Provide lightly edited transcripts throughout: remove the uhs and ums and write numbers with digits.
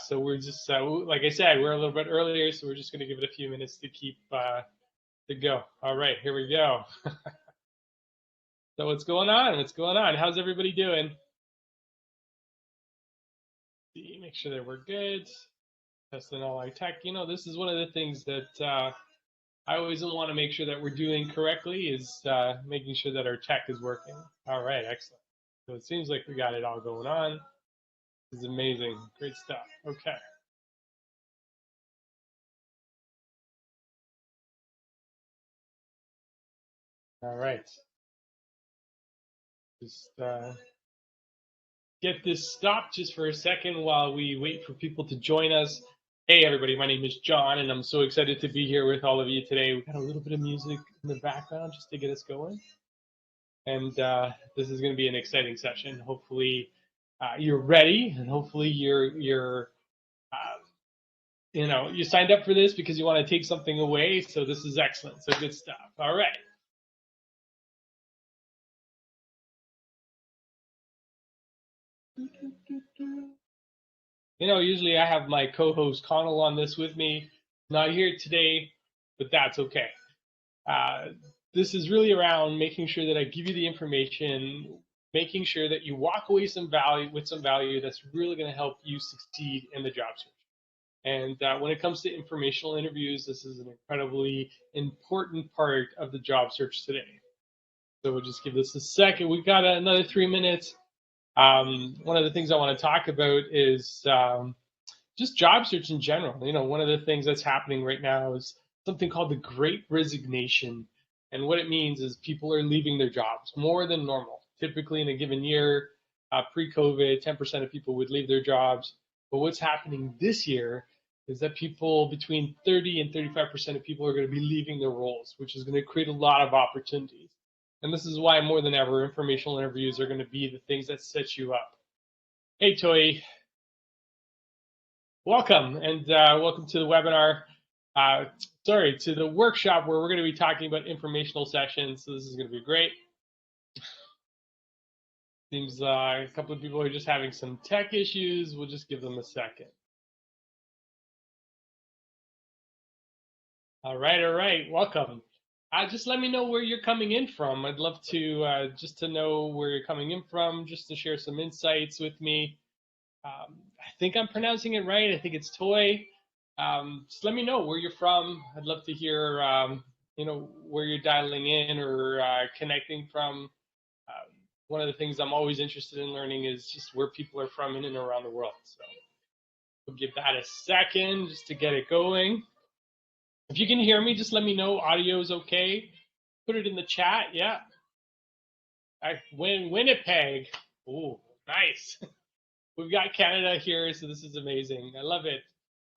So we're just, like I said, we're a little bit earlier, so we're just going to give it a few minutes to keep to go. All right, here we go. So what's going on? What's going on? How's everybody doing? See, make sure that we're good. Testing all our tech. This is one of the things that I always want to make sure that we're doing correctly is making sure that our tech is working. All right, excellent. So it seems like we got it all going on. This is amazing. Great stuff. Okay. All right. Just get this stopped just for a second while we wait for people to join us. Hey, everybody, my name is John, and I'm so excited to be here with all of you today. We got a little bit of music in the background just to get us going. And this is going to be an exciting session. Hopefully, you're ready, and hopefully you're you signed up for this because you want to take something away. So this is excellent. So good stuff. All right. Usually I have my co-host Connell on this with me. Not here today, but that's okay. Uh, this is really around making sure that I give you the information, making sure that you walk away with some value that's really going to help you succeed in the job search. And when it comes to informational interviews, this is an incredibly important part of the job search today. So we'll just give this a second. We've got another 3 minutes. One of the things I want to talk about is just job search in general. One of the things that's happening right now is something called the Great Resignation. And what it means is people are leaving their jobs more than normal. Typically, in a given year, pre-COVID, 10% of people would leave their jobs. But what's happening this year is that people between 30 and 35% of people are going to be leaving their roles, which is going to create a lot of opportunities. And this is why more than ever, informational interviews are going to be the things that set you up. Hey, Toy. Welcome, and welcome to the webinar. To the workshop where we're going to be talking about informational sessions. So this is going to be great. Seems a couple of people are just having some tech issues. We'll just give them a second. All right. Welcome. Just let me know where you're coming in from. I'd love to just to know where you're coming in from, just to share some insights with me. I think I'm pronouncing it right. I think it's Toy. Just let me know where you're from. I'd love to hear, where you're dialing in or connecting from. One of the things I'm always interested in learning is just where people are from in and around the world. So we'll give that a second just to get it going. If you can hear me, just let me know audio is okay. Put it in the chat. Yeah. Winnipeg. Oh, nice. We've got Canada here, so this is amazing. I love it.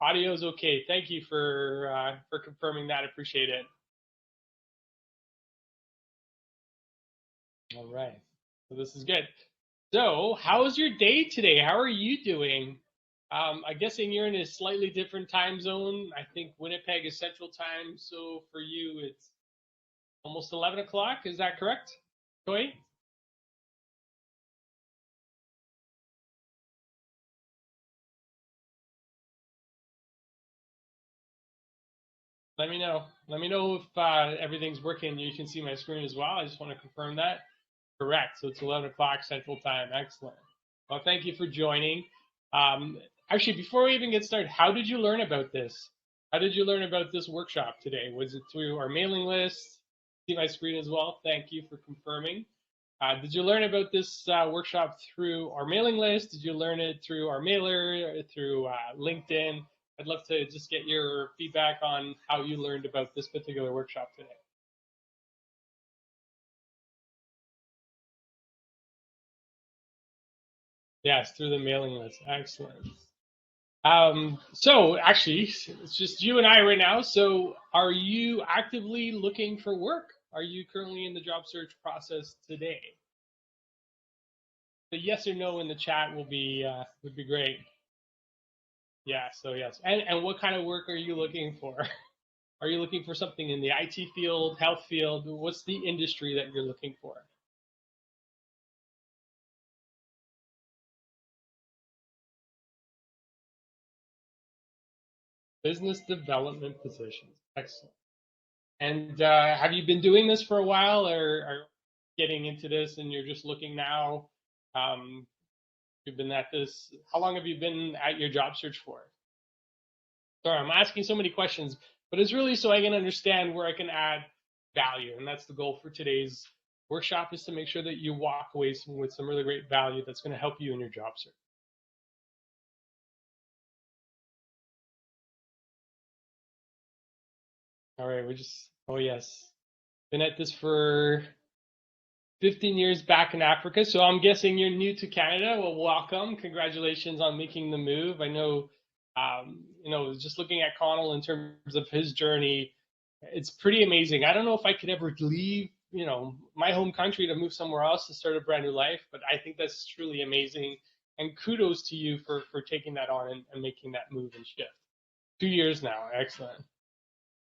Audio is okay. Thank you for confirming that. Appreciate it. All right. So this is good. So how's your day today? How are you doing? I'm guessing you're in a slightly different time zone. I think Winnipeg is Central Time, so for you it's almost 11 o'clock. Is that correct, Toy? Let me know. Let me know if everything's working. You can see my screen as well. I just want to confirm that. Correct. So it's 11 o'clock Central Time. Excellent. Well, thank you for joining. Actually, before we even get started, how did you learn about this? How did you learn about this workshop today? Was it through our mailing list? See my screen as well. Thank you for confirming. Did you learn about this workshop through our mailing list? Did you learn it through our mailer, through LinkedIn? I'd love to just get your feedback on how you learned about this particular workshop today. Yes, through the mailing list. Excellent. So actually, it's just you and I right now. So are you actively looking for work? Are you currently in the job search process today? The yes or no in the chat would be great. Yeah, so yes. And what kind of work are you looking for? Are you looking for something in the IT field, health field? What's the industry that you're looking for? Business development positions. Excellent. And have you been doing this for a while, or are you getting into this and you're just looking now? Um, you've been at this. How long have you been at your job search for? Sorry, I'm asking so many questions, but it's really so I can understand where I can add value, and that's the goal for today's workshop, is to make sure that you walk away with some really great value that's going to help you in your job search. All right, oh yes, been at this for 15 years back in Africa. So I'm guessing you're new to Canada. Well, welcome. Congratulations on making the move. I know, just looking at Connell in terms of his journey, it's pretty amazing. I don't know if I could ever leave, my home country to move somewhere else to start a brand new life, but I think that's truly amazing. And kudos to you for taking that on and making that move and shift. 2 years now. Excellent.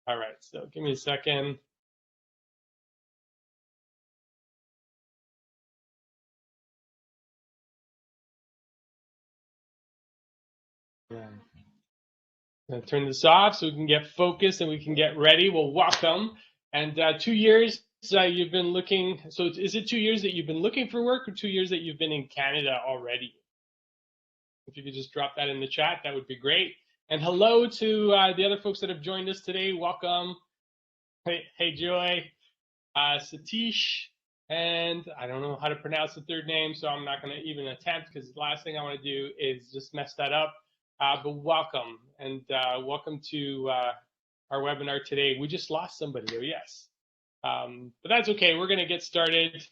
All right. So give me a second. Yeah. Gonna turn this off so we can get focused and we can get ready. Well, welcome. And 2 years you've been looking. So is it 2 years that you've been looking for work, or 2 years that you've been in Canada already? If you could just drop that in the chat, that would be great. And hello to the other folks that have joined us today. Welcome. Hey, Joy, Satish, and I don't know how to pronounce the third name, so I'm not going to even attempt, because the last thing I want to do is just mess that up. But welcome, and welcome to our webinar today. We just lost somebody, oh yes. But that's okay, we're going to get started.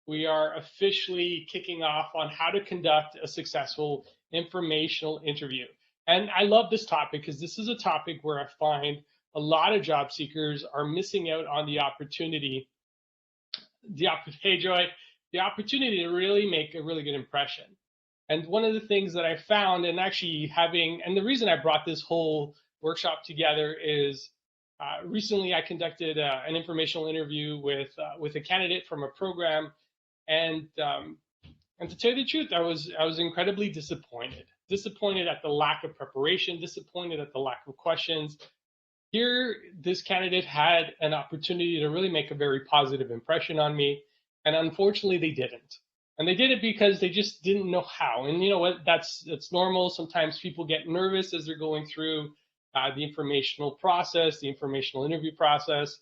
We are officially kicking off on how to conduct a successful informational interview. And I love this topic because this is a topic where I find a lot of job seekers are missing out on the opportunity, hey Joy, the opportunity to really make a really good impression. And one of the things that I found, and actually and the reason I brought this whole workshop together is recently I conducted an informational interview with a candidate from a program, and to tell you the truth, I was incredibly disappointed at the lack of preparation, disappointed at the lack of questions. Here, this candidate had an opportunity to really make a very positive impression on me, and unfortunately they didn't. And they did it because they just didn't know how. And you know what? That's normal. Sometimes people get nervous as they're going through the informational process, the informational interview process.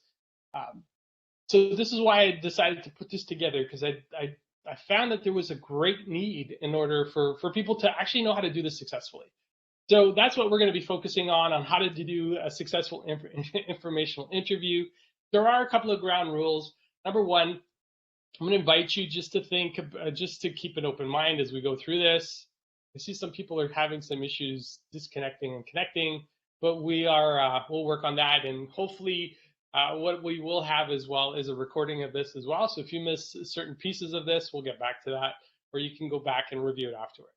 So this is why I decided to put this together, because I found that there was a great need in order for people to actually know how to do this successfully. So that's what we're going to be focusing on how to do a successful informational interview. There are a couple of ground rules. Number one, I'm going to invite you just to think, just to keep an open mind as we go through this. I see some people are having some issues disconnecting and connecting, but we'll work on that, and hopefully what we will have as well is a recording of this as well. So if you miss certain pieces of this, we'll get back to that, or you can go back and review it afterward.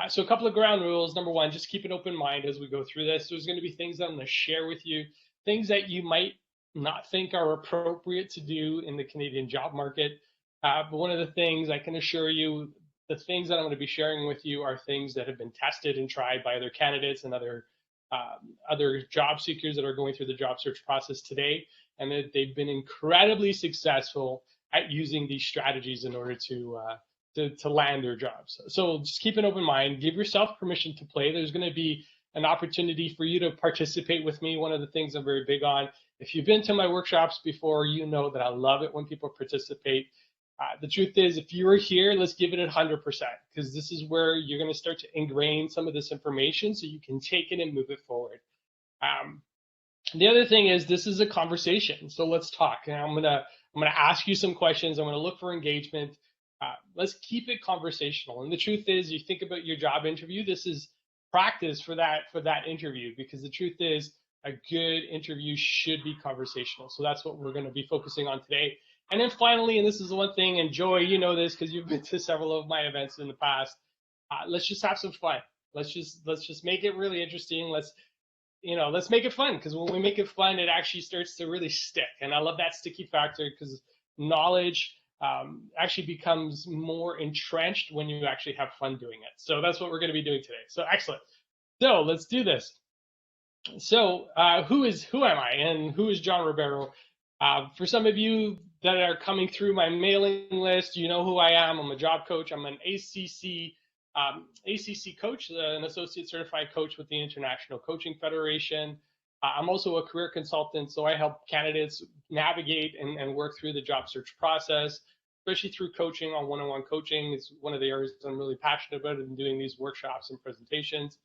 So a couple of ground rules. Number one, just keep an open mind as we go through this. There's going to be things that I'm going to share with you, things that you might not think are appropriate to do in the Canadian job market. But one of the things I can assure you, the things that I'm going to be sharing with you are things that have been tested and tried by other candidates and other job seekers that are going through the job search process today, and that they've been incredibly successful at using these strategies in order to land their jobs. So just keep an open mind, give yourself permission to play. There's going to be an opportunity for you to participate with me. One of the things I'm very big on, if you've been to my workshops before, you know that I love it when people participate. The truth is, if you are here, let's give it 100%, because this is where you're going to start to ingrain some of this information so you can take it and move it forward. The other thing is, this is a conversation, so let's talk. And I'm gonna ask you some questions. I'm gonna look for engagement. Let's keep it conversational. And the truth is, you think about your job interview, this is practice for that interview, because the truth is, a good interview should be conversational. So that's what we're going to be focusing on today. And then finally, and this is the one thing, and Joy, you know this because you've been to several of my events in the past, let's just have some fun. Let's just make it really interesting. Let's make it fun, because when we make it fun, it actually starts to really stick. And I love that sticky factor, because knowledge actually becomes more entrenched when you actually have fun doing it. So that's what we're going to be doing today. So excellent. So let's do this. So, who am I, and who is John Ribeiro? For some of you that are coming through my mailing list, you know who I am. I'm a job coach. I'm an ACC coach, an associate certified coach with the International Coaching Federation. I'm also a career consultant, so I help candidates navigate and work through the job search process, especially through coaching on one-on-one coaching. It's one of the areas that I'm really passionate about in doing these workshops and presentations.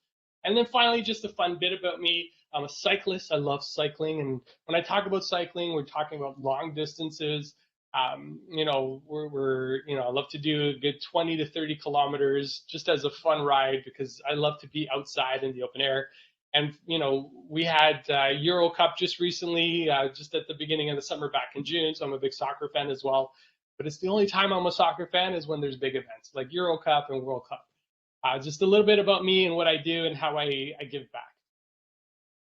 And then finally, just a fun bit about me. I'm a cyclist. I love cycling. And when I talk about cycling, we're talking about long distances. I love to do a good 20 to 30 kilometers just as a fun ride because I love to be outside in the open air. And, we had Euro Cup just recently, just at the beginning of the summer back in June. So I'm a big soccer fan as well. But it's the only time I'm a soccer fan is when there's big events like Euro Cup and World Cup. Just a little bit about me and what I do and how I give back.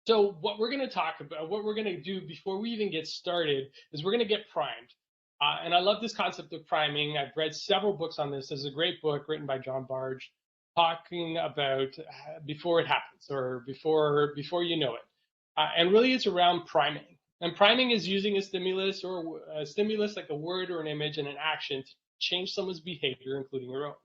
So what we're going to talk about, what we're going to do before we even get started is we're going to get primed. And I love this concept of priming. I've read several books on this. There's a great book written by John Barge talking about before it happens or before you know it. And really it's around priming. And priming is using a stimulus or a stimulus like a word or an image and an action to change someone's behavior, including your own.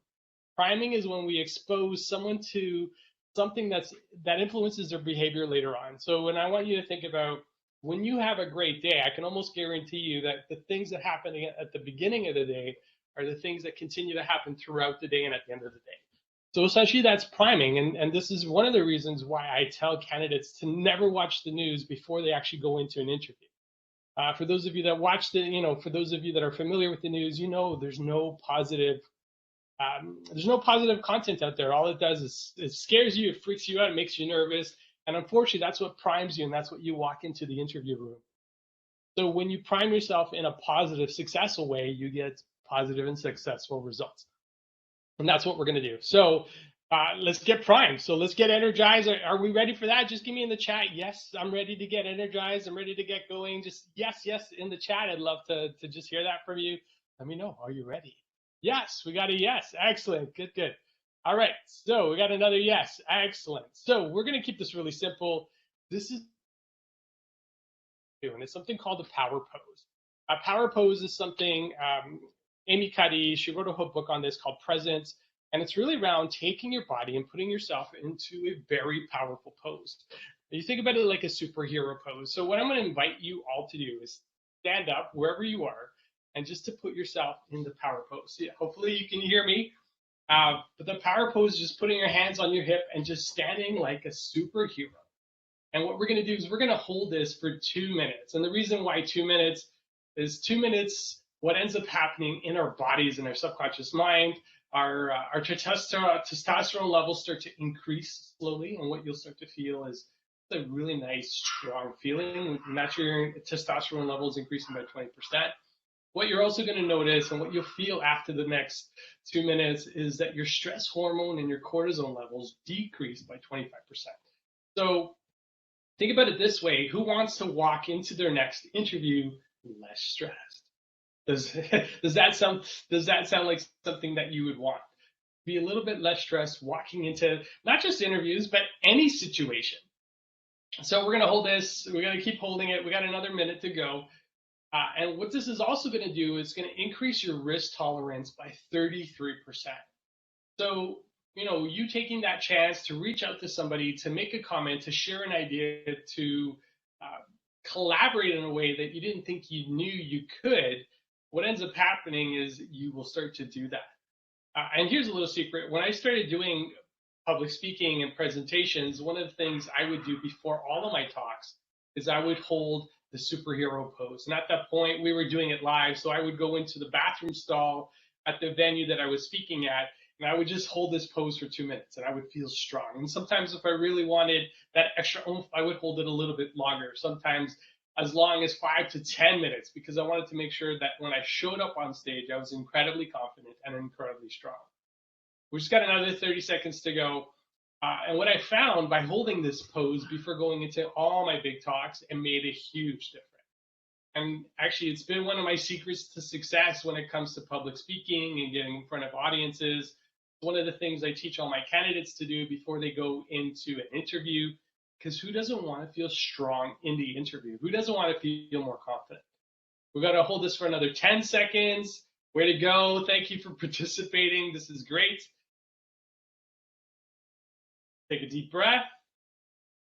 Priming is when we expose someone to something that influences their behavior later on. So when I want you to think about when you have a great day, I can almost guarantee you that the things that happen at the beginning of the day are the things that continue to happen throughout the day and at the end of the day. So essentially that's priming. And this is one of the reasons why I tell candidates to never watch the news before they actually go into an interview. For those of you that watch for those of you that are familiar with the news, there's no positive content out there. All it does is it scares you, it freaks you out, it makes you nervous. And unfortunately, that's what primes you, and that's what you walk into the interview room. So when you prime yourself in a positive, successful way, you get positive and successful results. And that's what we're going to do. So let's get primed. So let's get energized. Are we ready for that? Just give me in the chat. Yes, I'm ready to get energized. I'm ready to get going. Just yes in the chat. I'd love to just hear that from you. Let me know. Are you ready? Yes, we got a yes. Excellent. Good. All right. So we got another yes. Excellent. So we're going to keep this really simple. This is doing. It's something called a power pose. A power pose is something Amy Cuddy, she wrote a whole book on this called Presence. And it's really around taking your body and putting yourself into a very powerful pose. You think about it like a superhero pose. So what I'm going to invite you all to do is stand up wherever you are and just to put yourself in the power pose. Yeah, hopefully you can hear me. But the power pose is just putting your hands on your hip and just standing like a superhero. And what we're going to do is we're going to hold this for 2 minutes. And the reason why 2 minutes is 2 minutes, what ends up happening in our bodies and our subconscious mind, our testosterone levels start to increase slowly. And what you'll start to feel is a really nice, strong feeling. And that's your testosterone levels increasing by 20%. What you're also going to notice and what you'll feel after the next 2 minutes is that your stress hormone and your cortisol levels decrease by 25%. So think about it this way. Who wants to walk into their next interview less stressed? Does that sound like something that you would want? Be a little bit less stressed walking into not just interviews, but any situation. So we're going to hold this. We're going to keep holding it. We got another minute to go. And what this is also going to do is going to increase your risk tolerance by 33%. So, you taking that chance to reach out to somebody, to make a comment, to share an idea, to collaborate in a way that you didn't think you knew you could, what ends up happening is you will start to do that. And here's a little secret. When I started doing public speaking and presentations, one of the things I would do before all of my talks is I would hold the superhero pose. And at that point, we were doing it live. So I would go into the bathroom stall at the venue that I was speaking at, and I would just hold this pose for 2 minutes and I would feel strong. And sometimes if I really wanted that extra oomph, I would hold it a little bit longer, sometimes as long as 5 to 10 minutes, because I wanted to make sure that when I showed up on stage, I was incredibly confident and incredibly strong. We just got another 30 seconds to go. And what I found by holding this pose before going into all my big talks, it made a huge difference. And actually, it's been one of my secrets to success when it comes to public speaking and getting in front of audiences. One of the things I teach all my candidates to do before they go into an interview Because who doesn't want to feel strong in the interview? Who doesn't want to feel more confident? We're going to hold this for another 10 seconds. Way to go. Thank you for participating. This is great. Take a deep breath.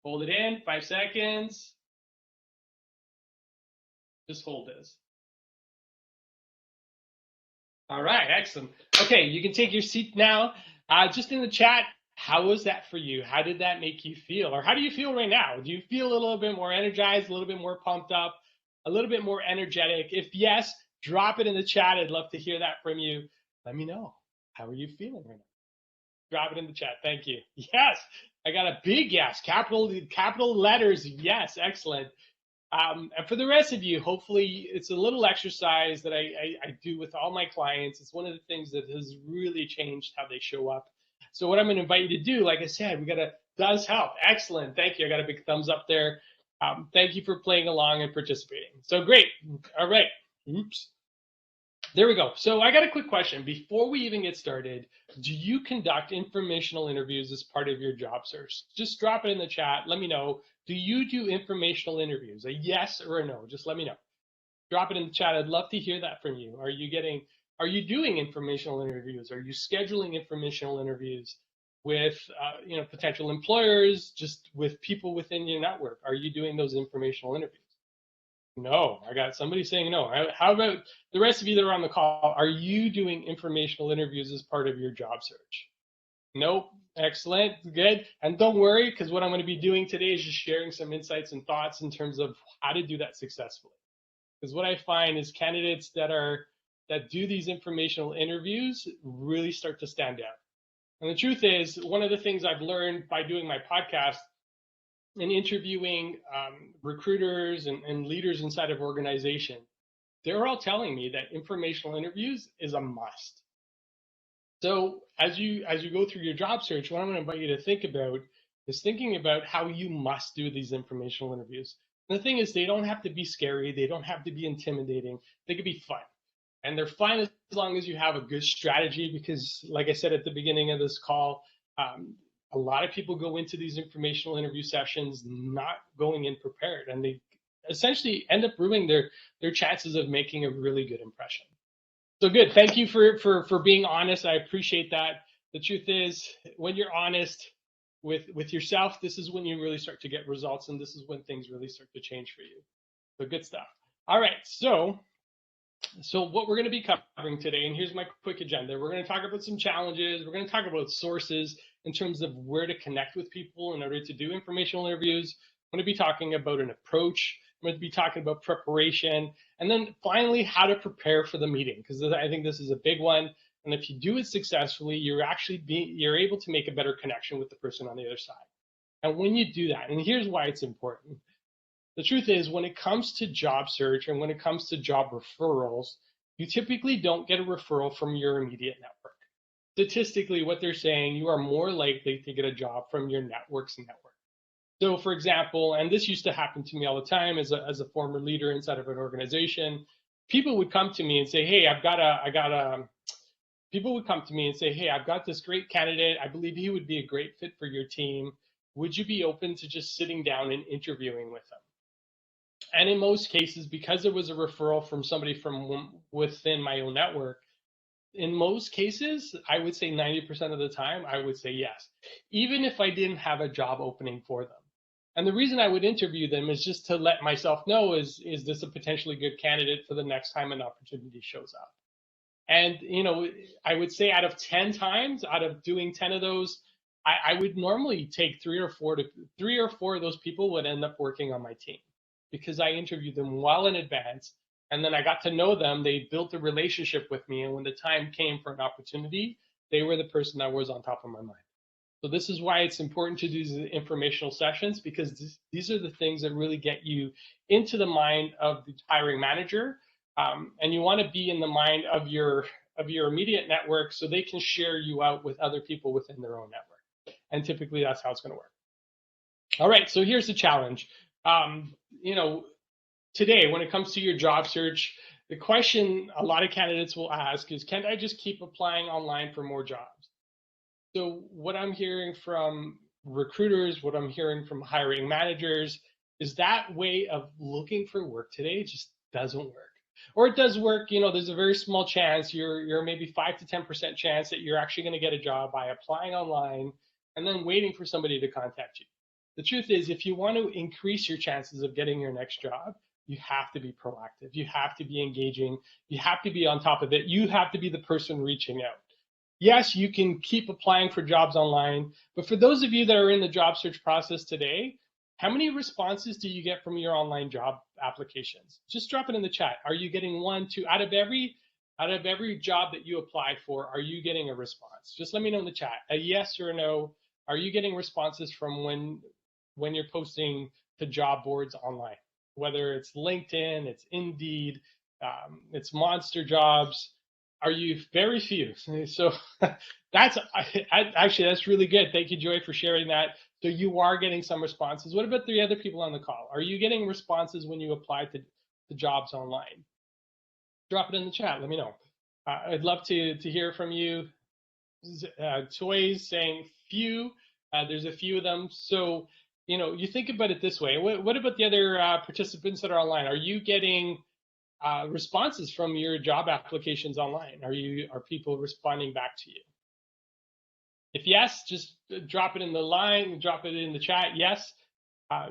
Hold it in, 5 seconds. Just hold this. All right, excellent. Okay, you can take your seat now. Just in the chat, how was that for you? How did that make you feel? Or how do you feel right now? Do you feel a little bit more energized, a little bit more pumped up, a little bit more energetic? If yes, drop it in the chat. I'd love to hear that from you. Let me know. How are you feeling right now? Drop it in the chat. Thank you. Yes, I got a big yes. Capital letters. Yes, excellent. And for the rest of you, hopefully it's a little exercise that I do with all my clients. It's one of the things that has really changed how they show up. So what I'm going to invite you to do, like I said, does help. Excellent. Thank you. I got a big thumbs up there. Thank you for playing along and participating. So great. All right. Oops. There we go. So I got a quick question. Before we even get started, do you conduct informational interviews as part of your job search? Just drop it in the chat. Let me know. Do you do informational interviews? A yes or a no? Just let me know. Drop it in the chat. I'd love to hear that from you. Are you doing informational interviews? Are you scheduling informational interviews with potential employers, just with people within your network? Are you doing those informational interviews? No, I got somebody saying no. How about the rest of you that are on the call? Are you doing informational interviews as part of your job search? Nope. Excellent. Good. And don't worry, because what I'm going to be doing today is just sharing some insights and thoughts in terms of how to do that successfully. Because what I find is candidates that do these informational interviews really start to stand out. And the truth is, one of the things I've learned by doing my podcast and interviewing recruiters and leaders inside of organization, they're all telling me that informational interviews is a must. So as you go through your job search, what I'm going to invite you to think about is thinking about how you must do these informational interviews. And the thing is, they don't have to be scary. They don't have to be intimidating. They could be fun. And they're fun as long as you have a good strategy, because like I said at the beginning of this call, a lot of people go into these informational interview sessions not going in prepared, and they essentially end up ruining their chances of making a really good impression. So good. Thank you for being honest. I appreciate that. The truth is, when you're honest with yourself, this is when you really start to get results, and this is when things really start to change for you. So good stuff. All right. So what we're going to be covering today, and here's my quick agenda. We're going to talk about some challenges. We're going to talk about sources in terms of where to connect with people in order to do informational interviews. I'm going to be talking about an approach. I'm going to be talking about preparation, and then finally how to prepare for the meeting, because I think this is a big one. And if you do it successfully, you're able to make a better connection with the person on the other side. And when you do that, and here's why it's important. The truth is, when it comes to job search and when it comes to job referrals, you typically don't get a referral from your immediate network. Statistically, what they're saying, you are more likely to get a job from your network's network. So for example, and this used to happen to me all the time as a former leader inside of an organization, people would come to me and say, hey, I've got this great candidate. I believe he would be a great fit for your team. Would you be open to just sitting down and interviewing with them? And in most cases, because it was a referral from somebody from within my own network, in most cases, I would say 90% of the time, I would say yes, even if I didn't have a job opening for them. And the reason I would interview them is just to let myself know, is this a potentially good candidate for the next time an opportunity shows up? And, I would say out of 10 times, out of doing 10 of those, I would normally take three or four of those people would end up working on my team, because I interviewed them well in advance, and then I got to know them. They built a relationship with me, and when the time came for an opportunity, they were the person that was on top of my mind. So this is why it's important to do these informational sessions, because these are the things that really get you into the mind of the hiring manager, and you want to be in the mind of your immediate network so they can share you out with other people within their own network. And typically that's how it's going to work. All right, so here's the challenge. Today, when it comes to your job search, the question a lot of candidates will ask is, can I just keep applying online for more jobs? So what I'm hearing from recruiters, what I'm hearing from hiring managers, is that way of looking for work today just doesn't work. Or it does work, there's a very small chance, you're maybe 5 to 10% chance that you're actually going to get a job by applying online and then waiting for somebody to contact you. The truth is, if you want to increase your chances of getting your next job, you have to be proactive. You have to be engaging. You have to be on top of it. You have to be the person reaching out. Yes, you can keep applying for jobs online, but for those of you that are in the job search process today, how many responses do you get from your online job applications? Just drop it in the chat. Are you getting 1, 2 out of every job that you apply for? Are you getting a response? Just let me know in the chat, a yes or a no. Are you getting responses from when you're posting to job boards online? Whether it's LinkedIn, it's Indeed, it's Monster Jobs. Are you? Very few. So that's really good. Thank you, Joy, for sharing that. So you are getting some responses. What about the other people on the call? Are you getting responses when you apply to jobs online? Drop it in the chat. Let me know. I'd love to hear from you. Toys saying few. There's a few of them. So you think about it this way. What about the other participants that are online? Are you getting responses from your job applications online? Are people responding back to you? If yes, just drop it in the line, drop it in the chat. Yes.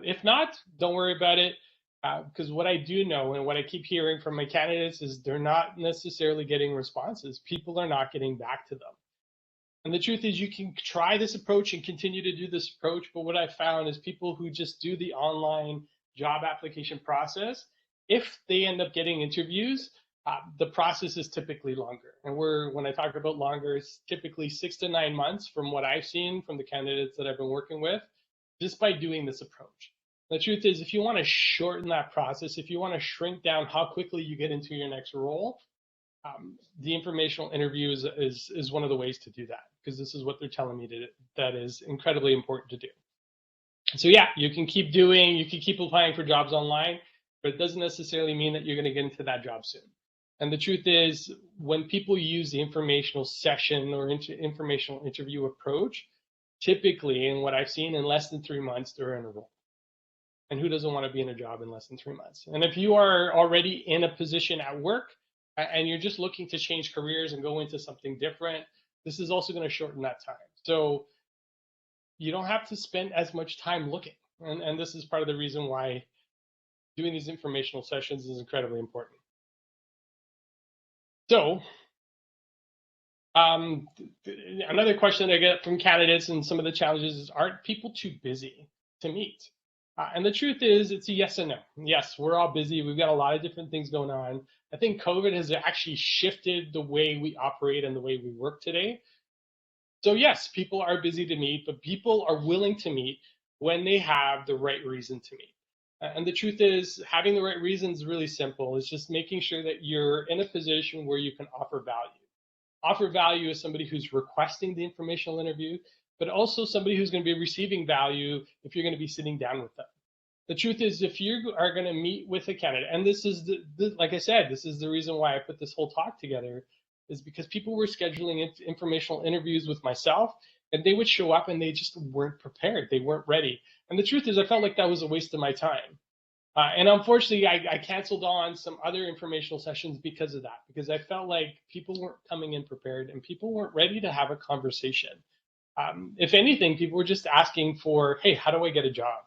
If not, don't worry about it, because what I do know and what I keep hearing from my candidates is they're not necessarily getting responses. People are not getting back to them. And the truth is, you can try this approach and continue to do this approach, but what I found is people who just do the online job application process, if they end up getting interviews, the process is typically longer. And when I talk about longer, it's typically 6 to 9 months from what I've seen from the candidates that I've been working with, just by doing this approach. The truth is, if you want to shorten that process, if you want to shrink down how quickly you get into your next role, the informational interview is one of the ways to do that, because this is what they're telling me that is incredibly important to do. So yeah, you can keep applying for jobs online, but it doesn't necessarily mean that you're going to get into that job soon. And the truth is, when people use the informational session or informational interview approach, typically, in what I've seen, in less than 3 months, they're in a role. And who doesn't want to be in a job in less than 3 months? And if you are already in a position at work and you're just looking to change careers and go into something different, this is also going to shorten that time. So you don't have to spend as much time looking. And this is part of the reason why doing these informational sessions is incredibly important. So another question that I get from candidates and some of the challenges is, aren't people too busy to meet? And the truth is, it's a yes and no. Yes, we're all busy. We've got a lot of different things going on. I think COVID has actually shifted the way we operate and the way we work today. So yes, people are busy to meet, but people are willing to meet when they have the right reason to meet. And the truth is, having the right reason is really simple. It's just making sure that you're in a position where you can offer value. Offer value as somebody who's requesting the informational interview, but also somebody who's going to be receiving value if you're going to be sitting down with them. The truth is, if you are going to meet with a candidate, and this is, like I said, this is the reason why I put this whole talk together, is because people were scheduling informational interviews with myself, and they would show up and they just weren't prepared. They weren't ready. And the truth is, I felt like that was a waste of my time. And unfortunately, I canceled on some other informational sessions because of that, because I felt like people weren't coming in prepared and people weren't ready to have a conversation. If anything, people were just asking for, hey, how do I get a job?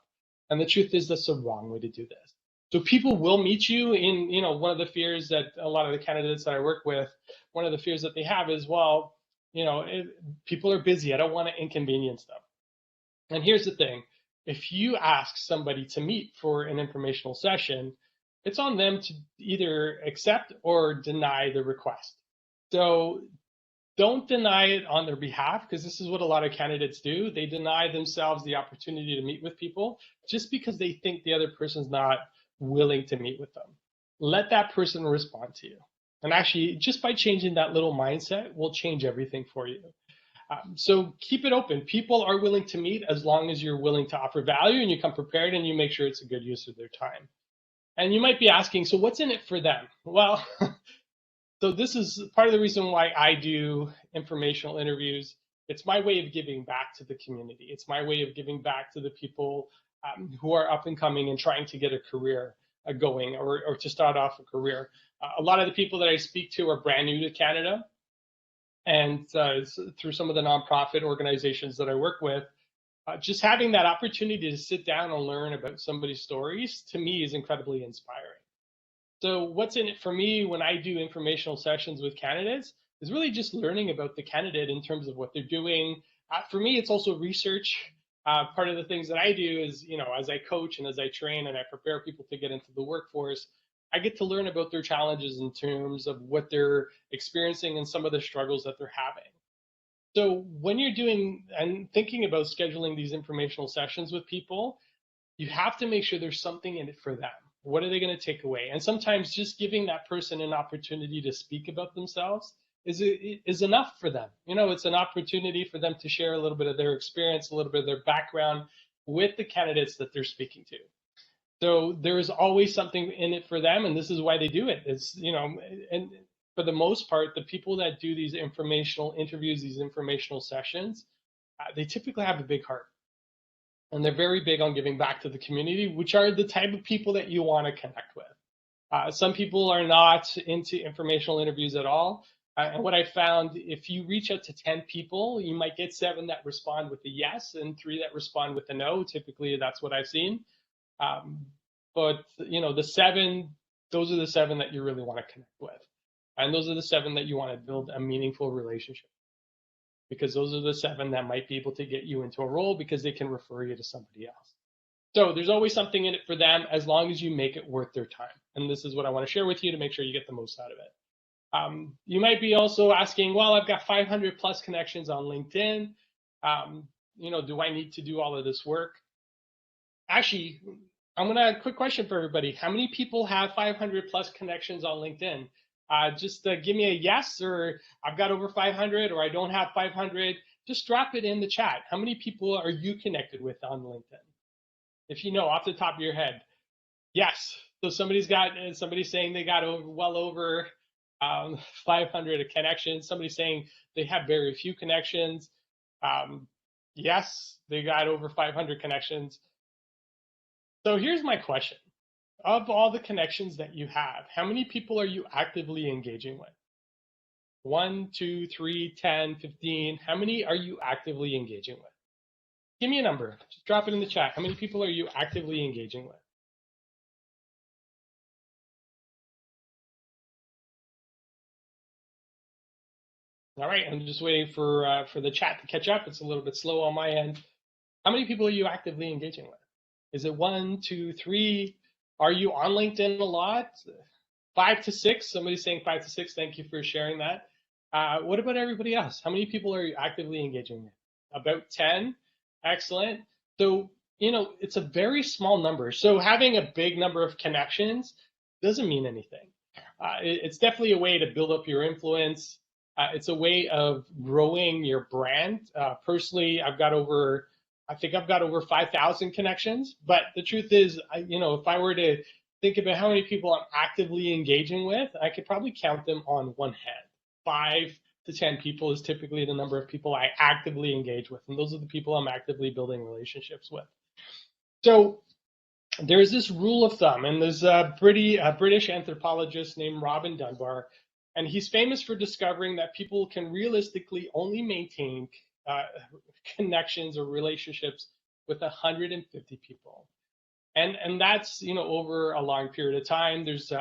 And the truth is, that's the wrong way to do this. So people will meet you in, one of the fears that a lot of the candidates that I work with, one of the fears that they have is, well, people are busy. I don't want to inconvenience them. And here's the thing. If you ask somebody to meet for an informational session, it's on them to either accept or deny the request. So don't deny it on their behalf, because this is what a lot of candidates do. They deny themselves the opportunity to meet with people just because they think the other person's not willing to meet with them. Let that person respond to you. And actually, just by changing that little mindset will change everything for you. So keep it open. People are willing to meet as long as you're willing to offer value and you come prepared and you make sure it's a good use of their time. And you might be asking, so what's in it for them? Well, so this is part of the reason why I do informational interviews, It's my way of giving back to the community. It's my way of giving back to the people who are up and coming and trying to get a career going, or to start off a career. A lot of the people that I speak to are brand new to Canada, and through some of the nonprofit organizations that I work with, just having that opportunity to sit down and learn about somebody's stories, to me, is incredibly inspiring. So what's in it for me when I do informational sessions with candidates is really just learning about the candidate in terms of what they're doing. For me, it's also research. Part of the things that I do is, as I coach and as I train and I prepare people to get into the workforce, I get to learn about their challenges in terms of what they're experiencing and some of the struggles that they're having. So when you're doing and thinking about scheduling these informational sessions with people, you have to make sure there's something in it for them. What are they going to take away? And sometimes just giving that person an opportunity to speak about themselves is enough for them. It's an opportunity for them to share a little bit of their experience, a little bit of their background with the candidates that they're speaking to. So there is always something in it for them, and this is why they do it. And for the most part, the people that do these informational interviews, these informational sessions, they typically have a big heart. And they're very big on giving back to the community, which are the type of people that you want to connect with. Some people are not into informational interviews at all. And what I found, if you reach out to 10 people, you might get 7 that respond with a yes and 3 that respond with a no. Typically, that's what I've seen. But the 7, those are the 7 that you really want to connect with. And those are the 7 that you want to build a meaningful relationship, because those are the 7 that might be able to get you into a role because they can refer you to somebody else. So there's always something in it for them, as long as you make it worth their time. And this is what I want to share with you to make sure you get the most out of it. You might be also asking, well, I've got 500 plus connections on LinkedIn. Do I need to do all of this work? Actually, quick question for everybody. How many people have 500 plus connections on LinkedIn? Just give me a yes, or I've got over 500, or I don't have 500. Just drop it in the chat. How many people are you connected with on LinkedIn? If you know off the top of your head. Yes. So somebody's saying they got well over 500 connections. Somebody's saying they have very few connections. Yes, they got over 500 connections. So here's my question. Of all the connections that you have, how many people are you actively engaging with? 1, 2, 3, 10, 15. How many are you actively engaging with? Give me a number. Just drop it in the chat. How many people are you actively engaging with? All right, I'm just waiting for the chat to catch up. It's a little bit slow on my end. How many people are you actively engaging with? Is it 1, 2, 3? Are you on LinkedIn a lot? 5 to 6. Somebody's saying 5 to 6. Thank you for sharing that. What about everybody else? How many people are you actively engaging with? About 10. Excellent. So, it's a very small number. So having a big number of connections doesn't mean anything. It's definitely a way to build up your influence. It's a way of growing your brand. Personally, I think I've got over 5,000 connections. But the truth is, if I were to think about how many people I'm actively engaging with, I could probably count them on one hand. 5 to 10 people is typically the number of people I actively engage with. And those are the people I'm actively building relationships with. So there's this rule of thumb, and there's a British anthropologist named Robin Dunbar, and he's famous for discovering that people can realistically only maintain connections or relationships with 150 people. And that's, over a long period of time. There's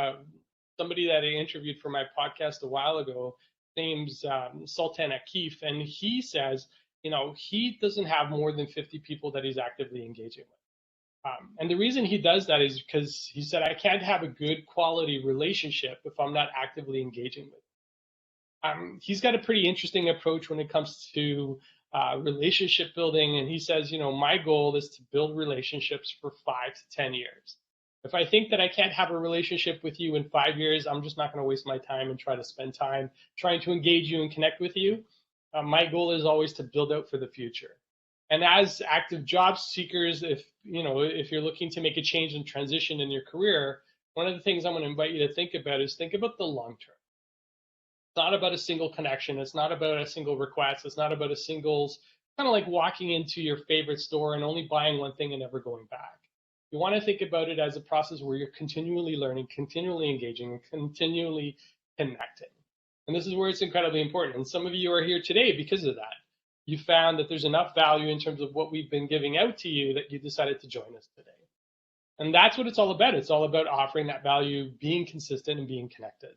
somebody that I interviewed for my podcast a while ago named Sultan Akif, and he says, he doesn't have more than 50 people that he's actively engaging with. And the reason he does that is because he said, I can't have a good quality relationship if I'm not actively engaging with. He's got a pretty interesting approach when it comes to relationship building. And he says, my goal is to build relationships for 5 to 10 years. If I think that I can't have a relationship with you in 5 years, I'm just not going to waste my time and try to spend time trying to engage you and connect with you. My goal is always to build out for the future. And as active job seekers, if you're looking to make a change and transition in your career, one of the things I'm going to invite you to think about is think about the long term. not about a single connection. It's not about a single request. It's not about a singles, kind of like walking into your favorite store and only buying one thing and never going back. You want to think about it as a process where you're continually learning, continually engaging, and continually connecting. And this is where it's incredibly important. And some of you are here today because of that. You found that there's enough value in terms of what we've been giving out to you that you decided to join us today. And that's what it's all about. It's all about offering that value, being consistent, and being connected.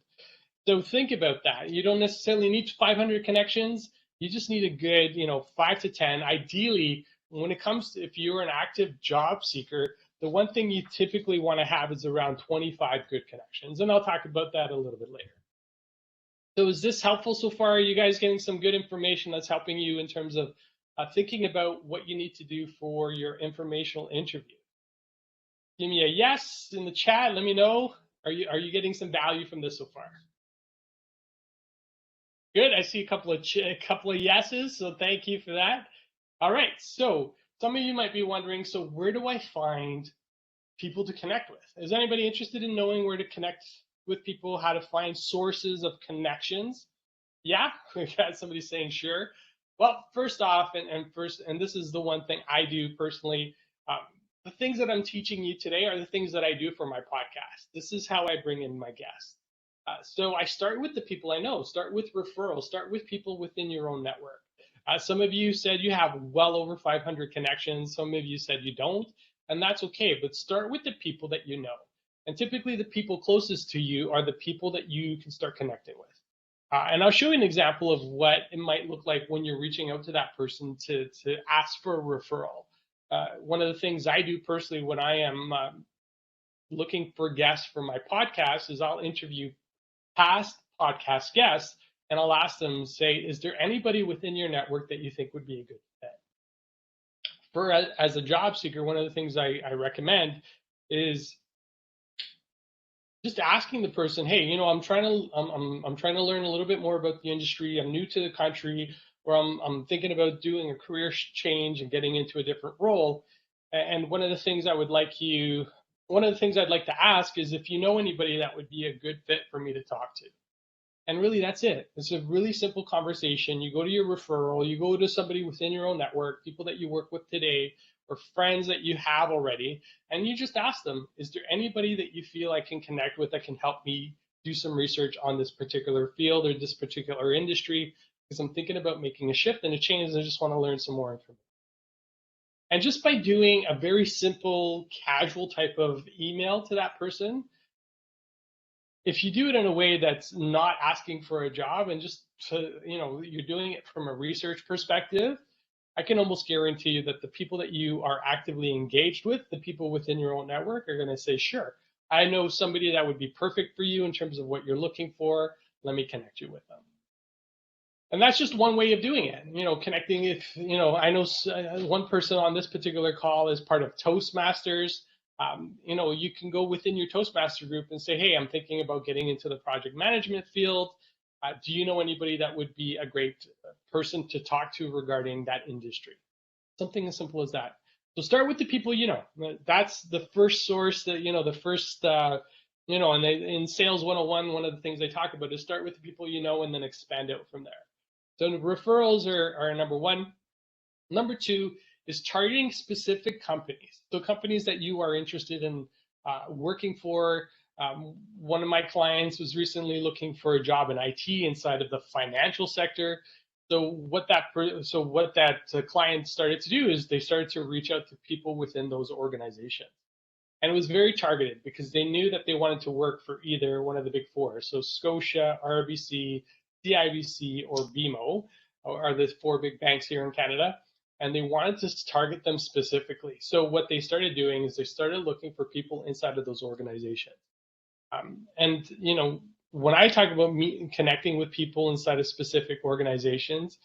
So think about that. You don't necessarily need 500 connections. You just need a good, 5 to 10. Ideally, when it comes to if you're an active job seeker, the one thing you typically want to have is around 25 good connections. And I'll talk about that a little bit later. So is this helpful so far? Are you guys getting some good information that's helping you in terms of thinking about what you need to do for your informational interview? Give me a yes in the chat. Let me know. Are you getting some value from this so far? Good. I see a couple of yeses, so thank you for that. All right. So some of you might be wondering, so where do I find people to connect with? Is anybody interested in knowing where to connect with people, how to find sources of connections? Yeah, we got somebody saying sure. Well, first off, and this is the one thing I do personally, the things that I'm teaching you today are the things that I do for my podcast. This is how I bring in my guests. So I start with the people I know, start with referrals, start with people within your own network. Some of you said you have well over 500 connections. Some of you said you don't, and that's okay. But start with the people that you know. And typically the people closest to you are the people that you can start connecting with. And I'll show you an example of what it might look like when you're reaching out to that person to ask for a referral. One of the things I do personally when I am looking for guests for my podcast is I'll interview past podcast guests and I'll ask them, say, is there anybody within your network that you think would be a good fit? As a job seeker, one of the things I recommend is just asking the person, hey, I'm trying to learn a little bit more about the industry. I'm new to the country, or I'm thinking about doing a career change and getting into a different role. And one of the things I'd like to ask is if you know anybody that would be a good fit for me to talk to. And really, that's it. It's a really simple conversation. You go to your referral, you go to somebody within your own network, people that you work with today, or friends that you have already, and you just ask them, is there anybody that you feel I can connect with that can help me do some research on this particular field or this particular industry? Because I'm thinking about making a shift and a change, and I just want to learn some more information. And just by doing a very simple, casual type of email to that person, if you do it in a way that's not asking for a job and just you're doing it from a research perspective, I can almost guarantee you that the people that you are actively engaged with, the people within your own network, are going to say, sure, I know somebody that would be perfect for you in terms of what you're looking for. Let me connect you with them. And that's just one way of doing it. Connecting. If I know one person on this particular call is part of Toastmasters. You can go within your Toastmaster group and say, hey, I'm thinking about getting into the project management field. Do you know anybody that would be a great person to talk to regarding that industry? Something as simple as that. So start with the people you know. That's the first source that, the first, and in Sales 101, one of the things they talk about is start with the people you know and then expand out from there. So referrals are number one. Number two is targeting specific companies. So companies that you are interested in working for. One of my clients was recently looking for a job in IT inside of the financial sector. So what that client started to do is they started to reach out to people within those organizations. And it was very targeted because they knew that they wanted to work for either one of the big four. So Scotia, RBC, CIBC, or BMO are the four big banks here in Canada. And they wanted to target them specifically. So what they started doing is they started looking for people inside of those organizations. When I talk about connecting with people inside of specific organizations,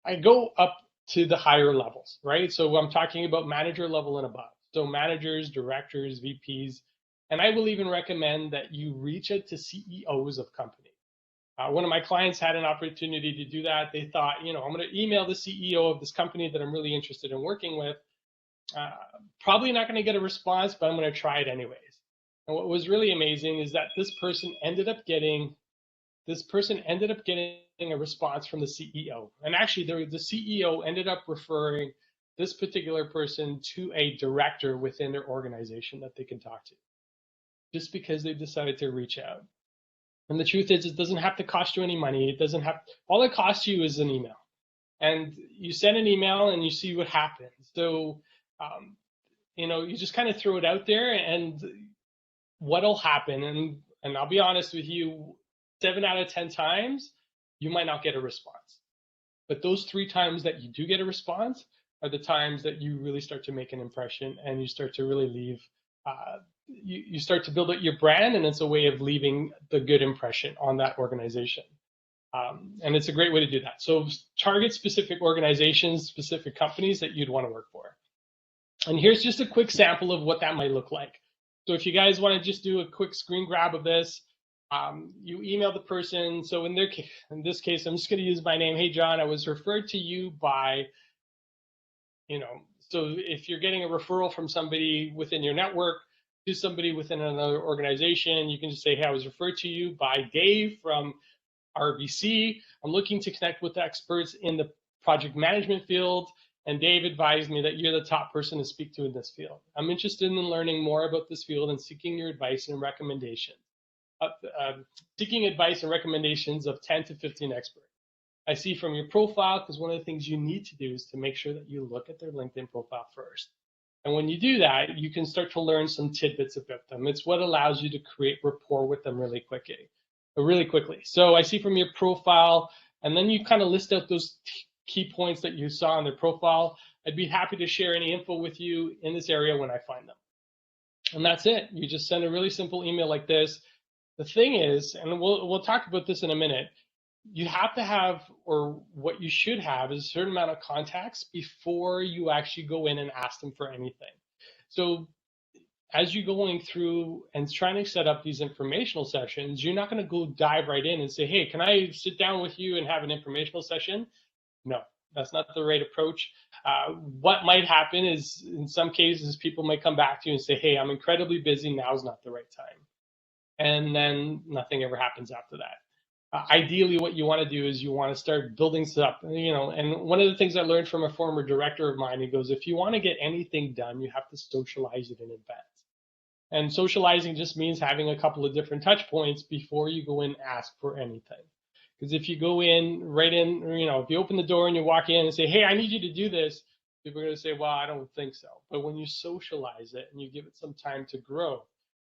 I go up to the higher levels, right? So I'm talking about manager level and above. So managers, directors, VPs, and I will even recommend that you reach out to CEOs of companies. One of my clients had an opportunity to do that. They thought, I'm going to email the CEO of this company that I'm really interested in working with. Probably not going to get a response, but I'm going to try it anyways. And what was really amazing is that this person ended up getting this person ended up getting a response from the CEO. And actually, the CEO ended up referring this particular person to a director within their organization that they can talk to, just because they decided to reach out. And the truth is, it doesn't have to cost you any money. It doesn't have, all it costs you is an email. And you send an email and you see what happens. So, you just kind of throw it out there, and what'll happen, and I'll be honest with you, 7 out of 10 times, you might not get a response. But those 3 times that you do get a response are the times that you really start to make an impression, and you start to really leave, you start to build up your brand, and it's a way of leaving the good impression on that organization. And it's a great way to do that. So target specific organizations, specific companies that you'd want to work for. And here's just a quick sample of what that might look like. So if you guys want to just do a quick screen grab of this, you email the person. So in this case, I'm just going to use my name. Hey, John, I was referred to you by, so if you're getting a referral from somebody within your network to somebody within another organization, you can just say, hey, I was referred to you by Dave from RBC. I'm looking to connect with experts in the project management field, and Dave advised me that you're the top person to speak to in this field. I'm interested in learning more about this field and seeking your advice and recommendations. Seeking advice and recommendations of 10 to 15 experts. I see from your profile, because one of the things you need to do is to make sure that you look at their LinkedIn profile first. And when you do that, you can start to learn some tidbits about them. It's what allows you to create rapport with them really quickly. So I see from your profile, and then you kind of list out those key points that you saw on their profile. I'd be happy to share any info with you in this area when I find them. And that's it. You just send a really simple email like this. The thing is, and we'll talk about this in a minute, you have to have, or what you should have, is a certain amount of contacts before you actually go in and ask them for anything. So as you're going through and trying to set up these informational sessions, you're not going to go dive right in and say, hey, can I sit down with you and have an informational session? No, that's not the right approach. What might happen is, in some cases, people might come back to you and say, hey, I'm incredibly busy. Now's not the right time. And then nothing ever happens after that. Ideally, what you want to do is you want to start building stuff, and one of the things I learned from a former director of mine, he goes, if you want to get anything done, you have to socialize it in advance. And socializing just means having a couple of different touch points before you go in and ask for anything. Because if you go in, if you open the door and you walk in and say, hey, I need you to do this, people are going to say, well, I don't think so. But when you socialize it and you give it some time to grow,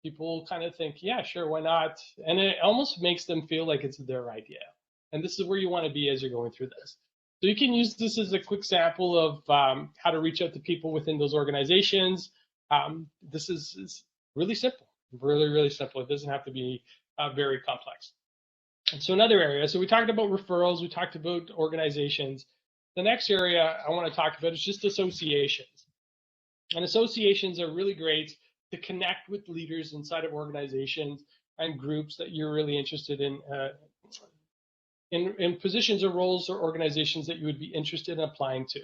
people kind of think, yeah, sure, why not? And it almost makes them feel like it's their idea. And this is where you want to be as you're going through this. So you can use this as a quick sample of how to reach out to people within those organizations. This is really simple, really, really simple. It doesn't have to be very complex. And so another area, so we talked about referrals, we talked about organizations. The next area I want to talk about is just associations. And associations are really great to connect with leaders inside of organizations and groups that you're really interested in positions or roles or organizations that you would be interested in applying to.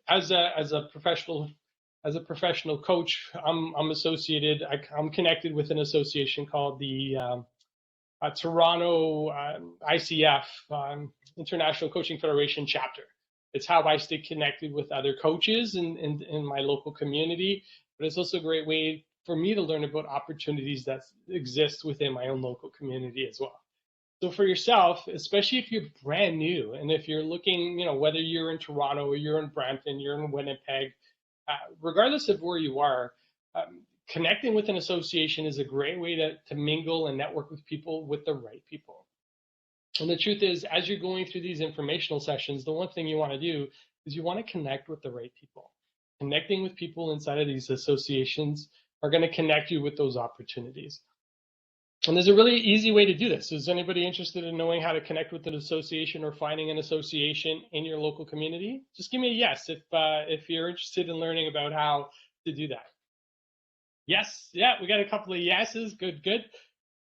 As a professional coach, I'm associated. I'm connected with an association called the Toronto ICF International Coaching Federation chapter. It's how I stay connected with other coaches in my local community. But it's also a great way for me to learn about opportunities that exist within my own local community as well. So for yourself, especially if you're brand new, and if you're looking, whether you're in Toronto or you're in Brampton, you're in Winnipeg, regardless of where you are, connecting with an association is a great way to mingle and network with people, with the right people. And the truth is, as you're going through these informational sessions, the one thing you want to do is you want to connect with the right people. Connecting with people inside of these associations are going to connect you with those opportunities. And there's a really easy way to do this. Is anybody interested in knowing how to connect with an association or finding an association in your local community? Just give me a yes if you're interested in learning about how to do that. Yes, yeah, we got a couple of yeses. Good.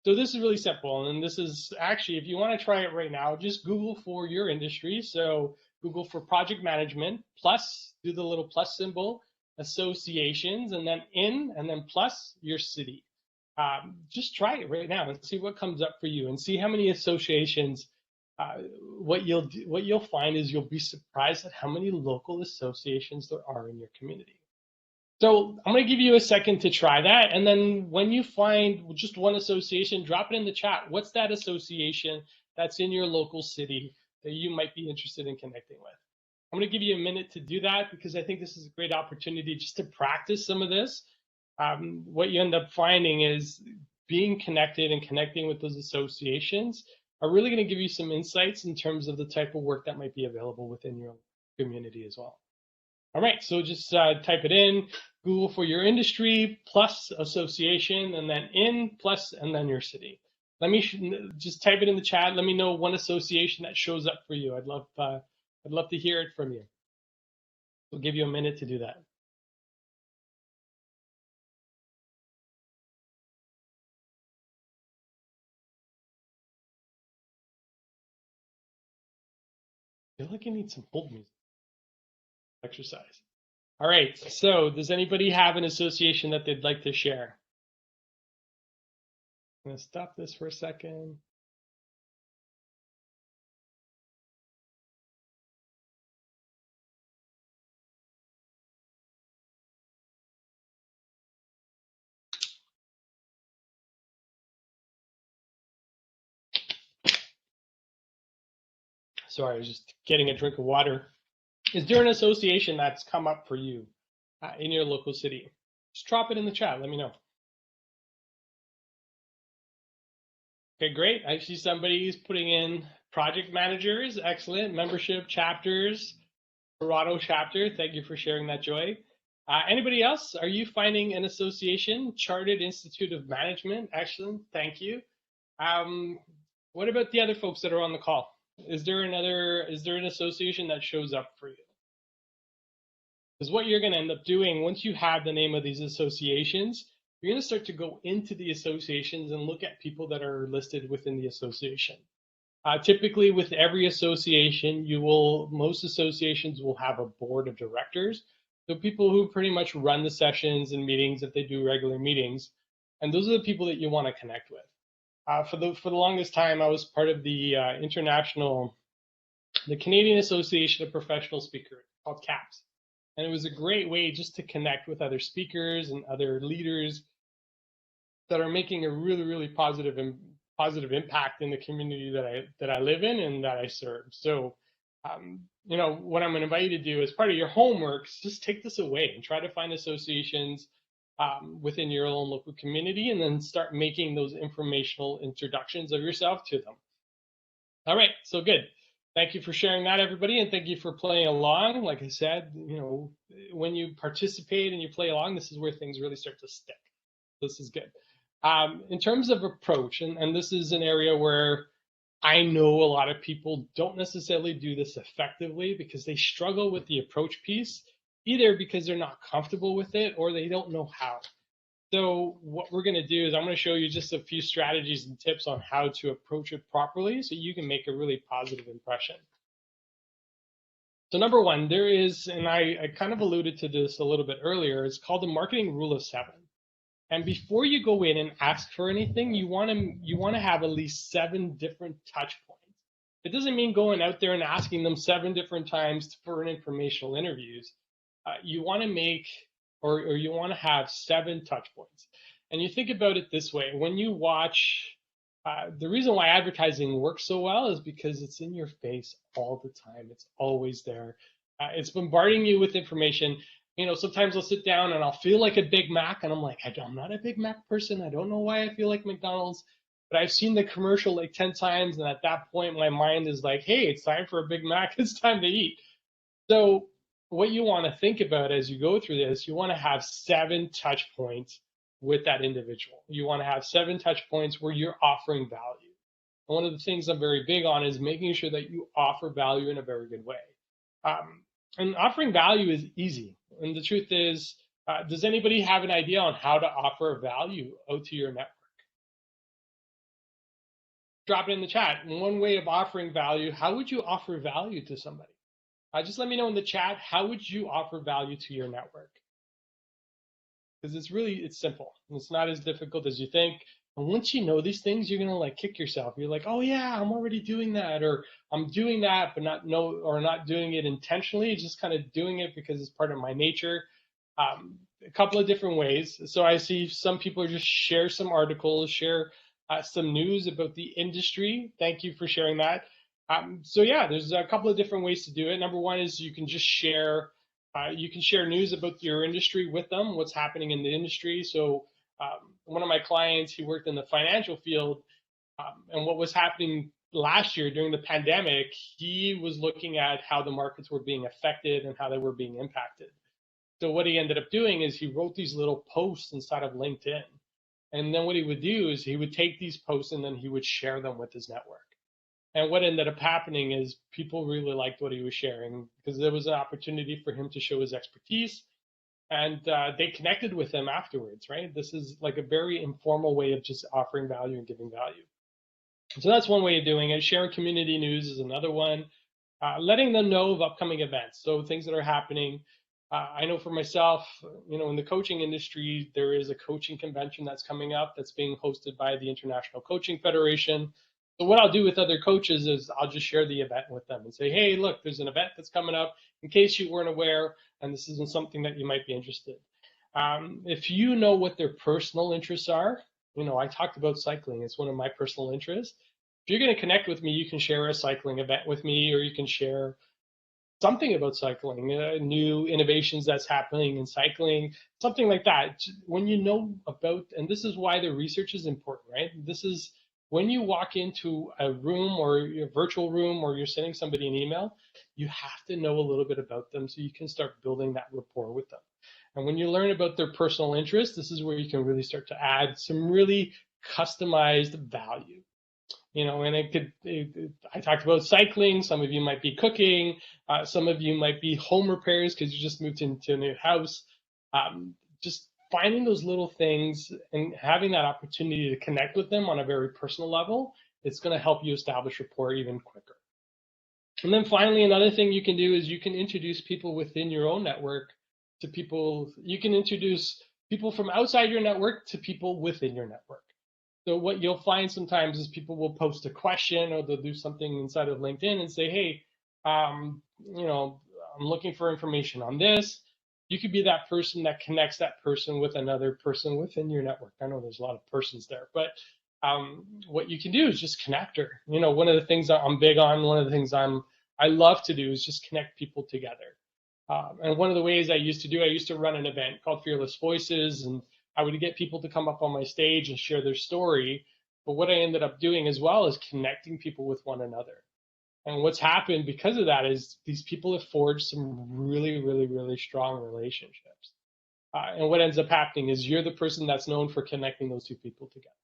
So this is really simple. And this is actually, if you want to try it right now, just Google for your industry. So Google for project management, plus, do the little plus symbol, associations, and then plus your city. just try it right now and see what comes up for you, and see how many associations. What you'll find is you'll be surprised at how many local associations there are in your community. So I'm going to give you a second to try that. And then when you find just one association, drop it in the chat. What's that association that's in your local city that you might be interested in connecting with? I'm going to give you a minute to do that because I think this is a great opportunity just to practice some of this. What you end up finding is being connected and connecting with those associations are really going to give you some insights in terms of the type of work that might be available within your community as well. All right, so just type it in, Google for your industry plus association, and then in plus, and then your city. Let me just type it in the chat. Let me know one association that shows up for you. I'd love to hear it from you. We'll give you a minute to do that. I feel like I need some hold music exercise. All right, so does anybody have an association that they'd like to share? I'm gonna stop this for a second. Sorry, I was just getting a drink of water. Is there an association that's come up for you in your local city? Just drop it in the chat. Let me know. Okay, great. I see somebody's putting in project managers. Excellent. Membership chapters. Toronto chapter. Thank you for sharing that, Joy. Anybody else? Are you finding an association? Chartered Institute of Management. Excellent. Thank you. What about the other folks that are on the call? Is there an association that shows up for you? Because what you're going to end up doing once you have the name of these associations, you're going to start to go into the associations and look at people that are listed within the association. Typically, with every association, most associations will have a board of directors. So people who pretty much run the sessions and meetings if they do regular meetings, and those are the people that you want to connect with. For the longest time, I was part of the Canadian Association of Professional Speakers, called CAPS. And it was a great way just to connect with other speakers and other leaders that are making a really, really positive impact in the community that I live in and that I serve. So, what I'm going to invite you to do as part of your homework is just take this away and try to find associations within your own local community, and then start making those informational introductions of yourself to them. All right, so good. Thank you for sharing that, everybody, and thank you for playing along. Like I said, when you participate and you play along, this is where things really start to stick. This is good. In terms of approach, and this is an area where I know a lot of people don't necessarily do this effectively because they struggle with the approach piece, either because they're not comfortable with it or they don't know how. So what we're going to do is I'm going to show you just a few strategies and tips on how to approach it properly so you can make a really positive impression. So number one, there is, and I kind of alluded to this a little bit earlier, it's called the marketing rule of 7. And before you go in and ask for anything, you want to have at least 7 different touch points. It doesn't mean going out there and asking them 7 different times for an informational interviews. You want to make or you want to have 7 touch points. And you think about it this way: when you watch, the reason why advertising works so well is because it's in your face all the time. It's always there. It's bombarding you with information. Sometimes I'll sit down and I'll feel like a Big Mac, and I'm like, I'm not a Big Mac person. I don't know why I feel like McDonald's, but I've seen the commercial like 10 times, and at that point, my mind is like, hey, it's time for a Big Mac. It's time to eat. So what you want to think about as you go through this, you want to have 7 touch points with that individual. You want to have 7 touch points where you're offering value. And one of the things I'm very big on is making sure that you offer value in a very good way. And offering value is easy. And the truth is, does anybody have an idea on how to offer value out to your network? Drop it in the chat. One way of offering value, how would you offer value to somebody? Just let me know in the chat, how would you offer value to your network? because it's simple. It's not as difficult as you think. And once you know these things, you're gonna like kick yourself. You're like, oh yeah, I'm already doing that, or I'm doing that, but not doing it intentionally. Just kind of doing it because it's part of my nature. A couple of different ways. So I see some people just share some articles, share some news about the industry. Thank you for sharing that. So yeah, there's a couple of different ways to do it. Number one is you can just share. You can share news about your industry with them, what's happening in the industry. So one of my clients, he worked in the financial field, and what was happening last year during the pandemic, he was looking at how the markets were being affected and how they were being impacted. So what he ended up doing is he wrote these little posts inside of LinkedIn. And then what he would do is he would take these posts and then he would share them with his network. And what ended up happening is people really liked what he was sharing because there was an opportunity for him to show his expertise, and they connected with him afterwards, right? This is like a very informal way of just offering value and giving value. So that's one way of doing it. Sharing community news is another one. Letting them know of upcoming events, so things that are happening. I know for myself, in the coaching industry, there is a coaching convention that's coming up that's being hosted by the International Coaching Federation. So what I'll do with other coaches is I'll just share the event with them and say, hey, look, there's an event that's coming up in case you weren't aware, and this isn't something that you might be interested. If you know what their personal interests are, I talked about cycling. It's one of my personal interests. If you're going to connect with me, you can share a cycling event with me, or you can share something about cycling, new innovations that's happening in cycling, something like that. When you know about, and this is why the research is important, right? This is when you walk into a room or a virtual room or you're sending somebody an email, you have to know a little bit about them so you can start building that rapport with them. And when you learn about their personal interests, this is where you can really start to add some really customized value. And I talked about cycling. Some of you might be cooking. Some of you might be home repairs because you just moved into a new house. Just finding those little things and having that opportunity to connect with them on a very personal level, it's going to help you establish rapport even quicker. And then finally, another thing you can do is you can introduce people within your own network to people. You can introduce people from outside your network to people within your network. So what you'll find sometimes is people will post a question or they'll do something inside of LinkedIn and say, hey, I'm looking for information on this. You could be that person that connects that person with another person within your network. I know there's a lot of persons there, but what you can do is just connect her. One of the things that I'm big on, one of the things I love to do is just connect people together. And one of the ways I used to run an event called Fearless Voices, and I would get people to come up on my stage and share their story. But what I ended up doing as well is connecting people with one another. And what's happened because of that is these people have forged some really, really, really strong relationships. And what ends up happening is you're the person that's known for connecting those two people together.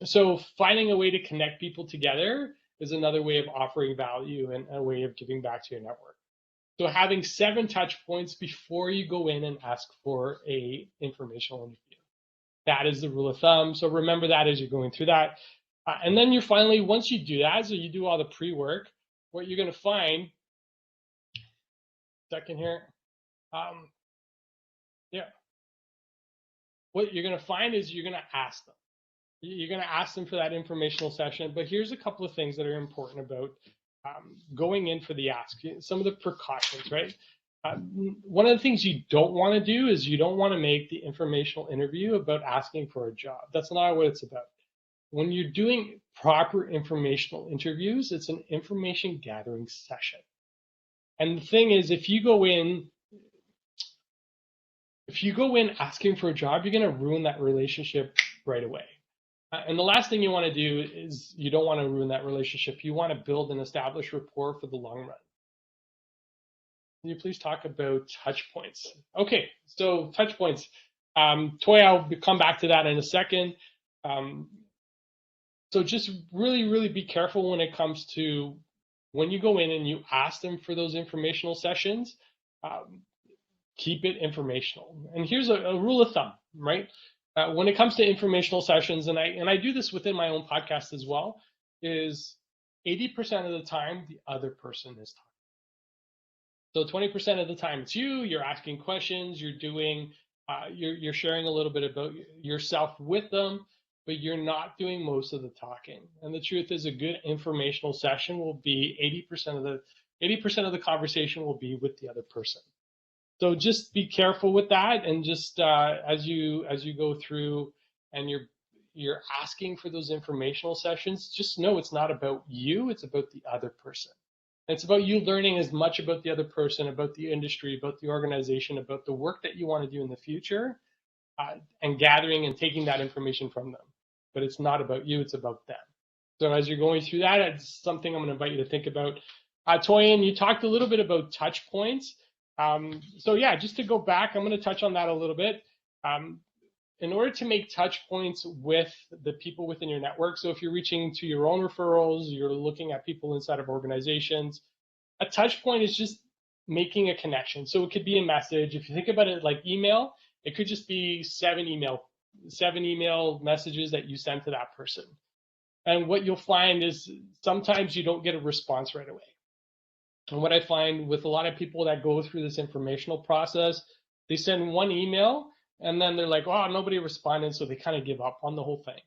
So finding a way to connect people together is another way of offering value and a way of giving back to your network. So having 7 touch points before you go in and ask for a informational interview. That is the rule of thumb. So remember that as you're going through that. And then once you do that, so you do all the pre-work, what you're going to find, second here, what you're going to find is you're going to ask them. You're going to ask them for that informational session. But here's a couple of things that are important about going in for the ask. Some of the precautions, right? One of the things you don't want to do is you don't want to make the informational interview about asking for a job. That's not what it's about. When you're doing proper informational interviews, it's an information gathering session. And the thing is, if you go in asking for a job, you're going to ruin that relationship right away. And the last thing you want to do is you don't want to ruin that relationship. You want to build and establish rapport for the long run. Can you please talk about touch points? Okay, so touch points. Toy, I'll come back to that in a second. So just really, really be careful when it comes to when you go in and you ask them for those informational sessions, keep it informational. And here's a rule of thumb, right? When it comes to informational sessions, and I do this within my own podcast as well, is 80% of the time the other person is talking. So 20% of the time it's you're asking questions, you're doing You're sharing a little bit about yourself with them, but you're not doing most of the talking. And the truth is, a good informational session will be 80% of the conversation will be with the other person. So just be careful with that, and just as you go through and you're asking for those informational sessions, just know it's not about you, it's about the other person. It's about you learning as much about the other person, about the industry, about the organization, about the work that you want to do in the future, and gathering and taking that information from them. But it's not about you, it's about them. So as you're going through that, it's something I'm going to invite you to think about. Toyin, you talked a little bit about touch points. So yeah, just to go back, I'm going to touch on that a little bit. In order to make touch points with the people within your network, so if you're reaching to your own referrals, you're looking at people inside of organizations, a touch point is just making a connection. So it could be a message. If you think about it like email, it could just be seven email messages that you send to that person. And what you'll find is sometimes you don't get a response right away. And what I find with a lot of people that go through this informational process, they send one email and then they're like, oh, nobody responded, so they kind of give up on the whole thing.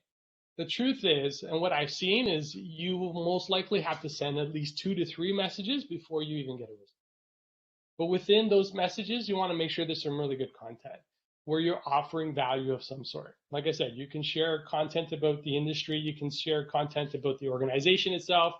The truth is, and what I've seen is, you will most likely have to send at least 2 to 3 messages before you even get a response. But within those messages, you want to make sure there's some really good content where you're offering value of some sort. Like I said, you can share content about the industry, you can share content about the organization itself,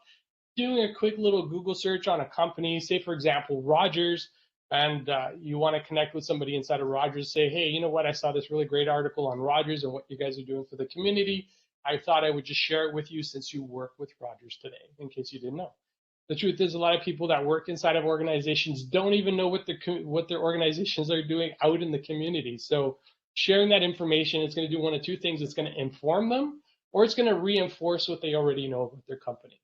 doing a quick little Google search on a company, say for example, Rogers, and you want to connect with somebody inside of Rogers, say, hey, you know what, I saw this really great article on Rogers and what you guys are doing for the community. I thought I would just share it with you since you work with Rogers today, in case you didn't know. The truth is, a lot of people that work inside of organizations don't even know what their organizations are doing out in the community. So sharing that information is going to do one of two things. It's going to inform them, or it's going to reinforce what they already know about their company.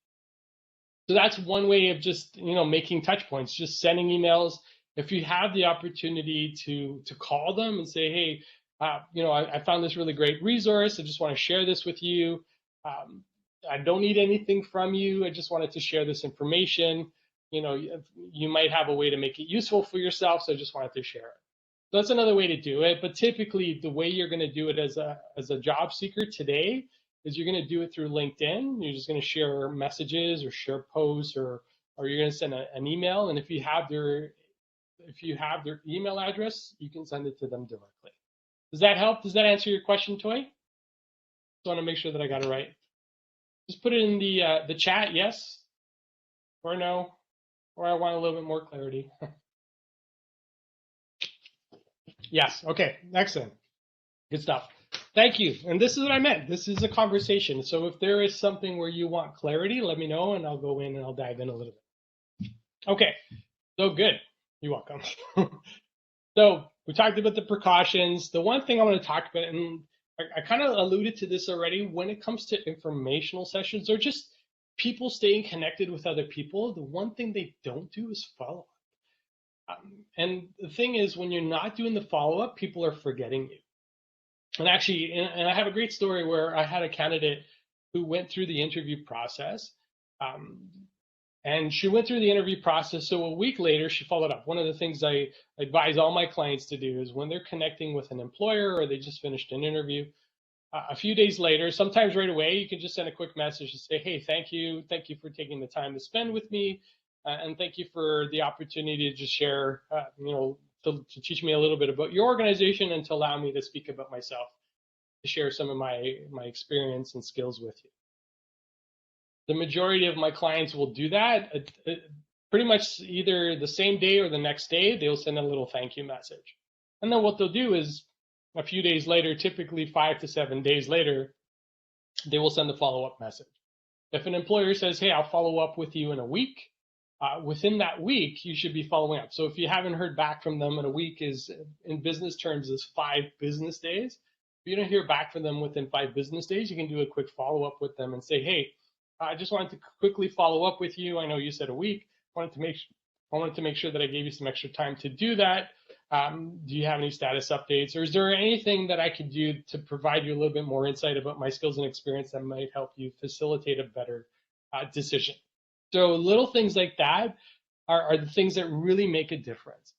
So that's one way of just, making touch points, just sending emails. If you have the opportunity to call them and say, hey, I found this really great resource. I just want to share this with you. I don't need anything from you. I just wanted to share this information. You might have a way to make it useful for yourself, so I just wanted to share it. So that's another way to do it. But typically, the way you're going to do it as a job seeker today is you're going to do it through LinkedIn. You're just going to share messages or share posts, or you're going to send an email. And if you have their email address, you can send it to them directly. Does that help? Does that answer your question, Toy? Just want to make sure that I got it right. Just put it in the chat, yes or no, or I want a little bit more clarity. Yes. Okay. Excellent. Good stuff. Thank you. And this is what I meant. This is a conversation. So if there is something where you want clarity, let me know, and I'll go in and I'll dive in a little bit. Okay. So good. You're welcome. So we talked about the precautions. The one thing I want to talk about, and I kind of alluded to this already, when it comes to informational sessions or just people staying connected with other people, the one thing they don't do is follow up. And the thing is, when you're not doing the follow up, people are forgetting you. And actually, and I have a great story where I had a candidate who went through the interview process. And she went through the interview process. So a week later, she followed up. One of the things I advise all my clients to do is when they're connecting with an employer or they just finished an interview, a few days later, sometimes right away, you can just send a quick message and say, hey, thank you for taking the time to spend with me. And thank you for the opportunity to just share, to teach me a little bit about your organization and to allow me to speak about myself, to share some of my experience and skills with you. The majority of my clients will do that. Pretty much either the same day or the next day, they'll send a little thank you message. And then what they'll do is a few days later, typically 5 to 7 days later, they will send a follow-up message. If an employer says, hey, I'll follow up with you in a week, within that week, you should be following up. So if you haven't heard back from them in a week, is in business terms is 5 business days. If you don't hear back from them within 5 business days, you can do a quick follow-up with them and say, hey, I just wanted to quickly follow up with you. I know you said a week. I wanted to make sure that I gave you some extra time to do that. Do you have any status updates, or is there anything that I could do to provide you a little bit more insight about my skills and experience that might help you facilitate a better decision? So little things like that are the things that really make a difference.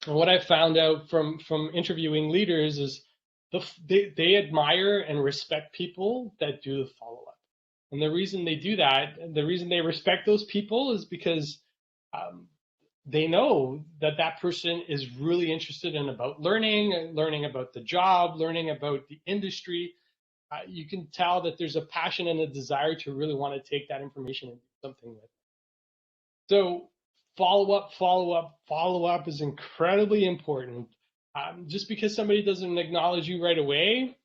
And what I found out from interviewing leaders is they admire and respect people that do the follow-up. And the reason they do that, and the reason they respect those people is because um, they know that that person is really interested in about learning about the job, learning about the industry. You can tell that there's a passion and a desire to really want to take that information and do something with it. So follow up is incredibly important. Just because somebody doesn't acknowledge you right away,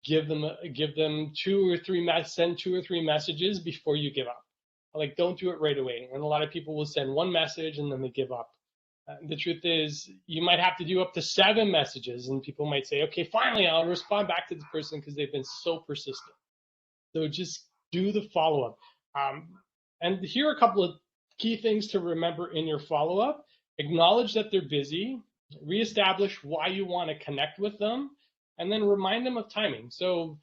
give them send 2 or 3 messages before you give up. Like, don't do it right away. And a lot of people will send one message and then they give up. The truth is, you might have to do up to 7 messages, and people might say, okay, finally I'll respond back to this person because they've been so persistent. So just do the follow up. And here are a couple of key things to remember in your follow up. Acknowledge that they're busy, reestablish why you want to connect with them, and then remind them of timing. So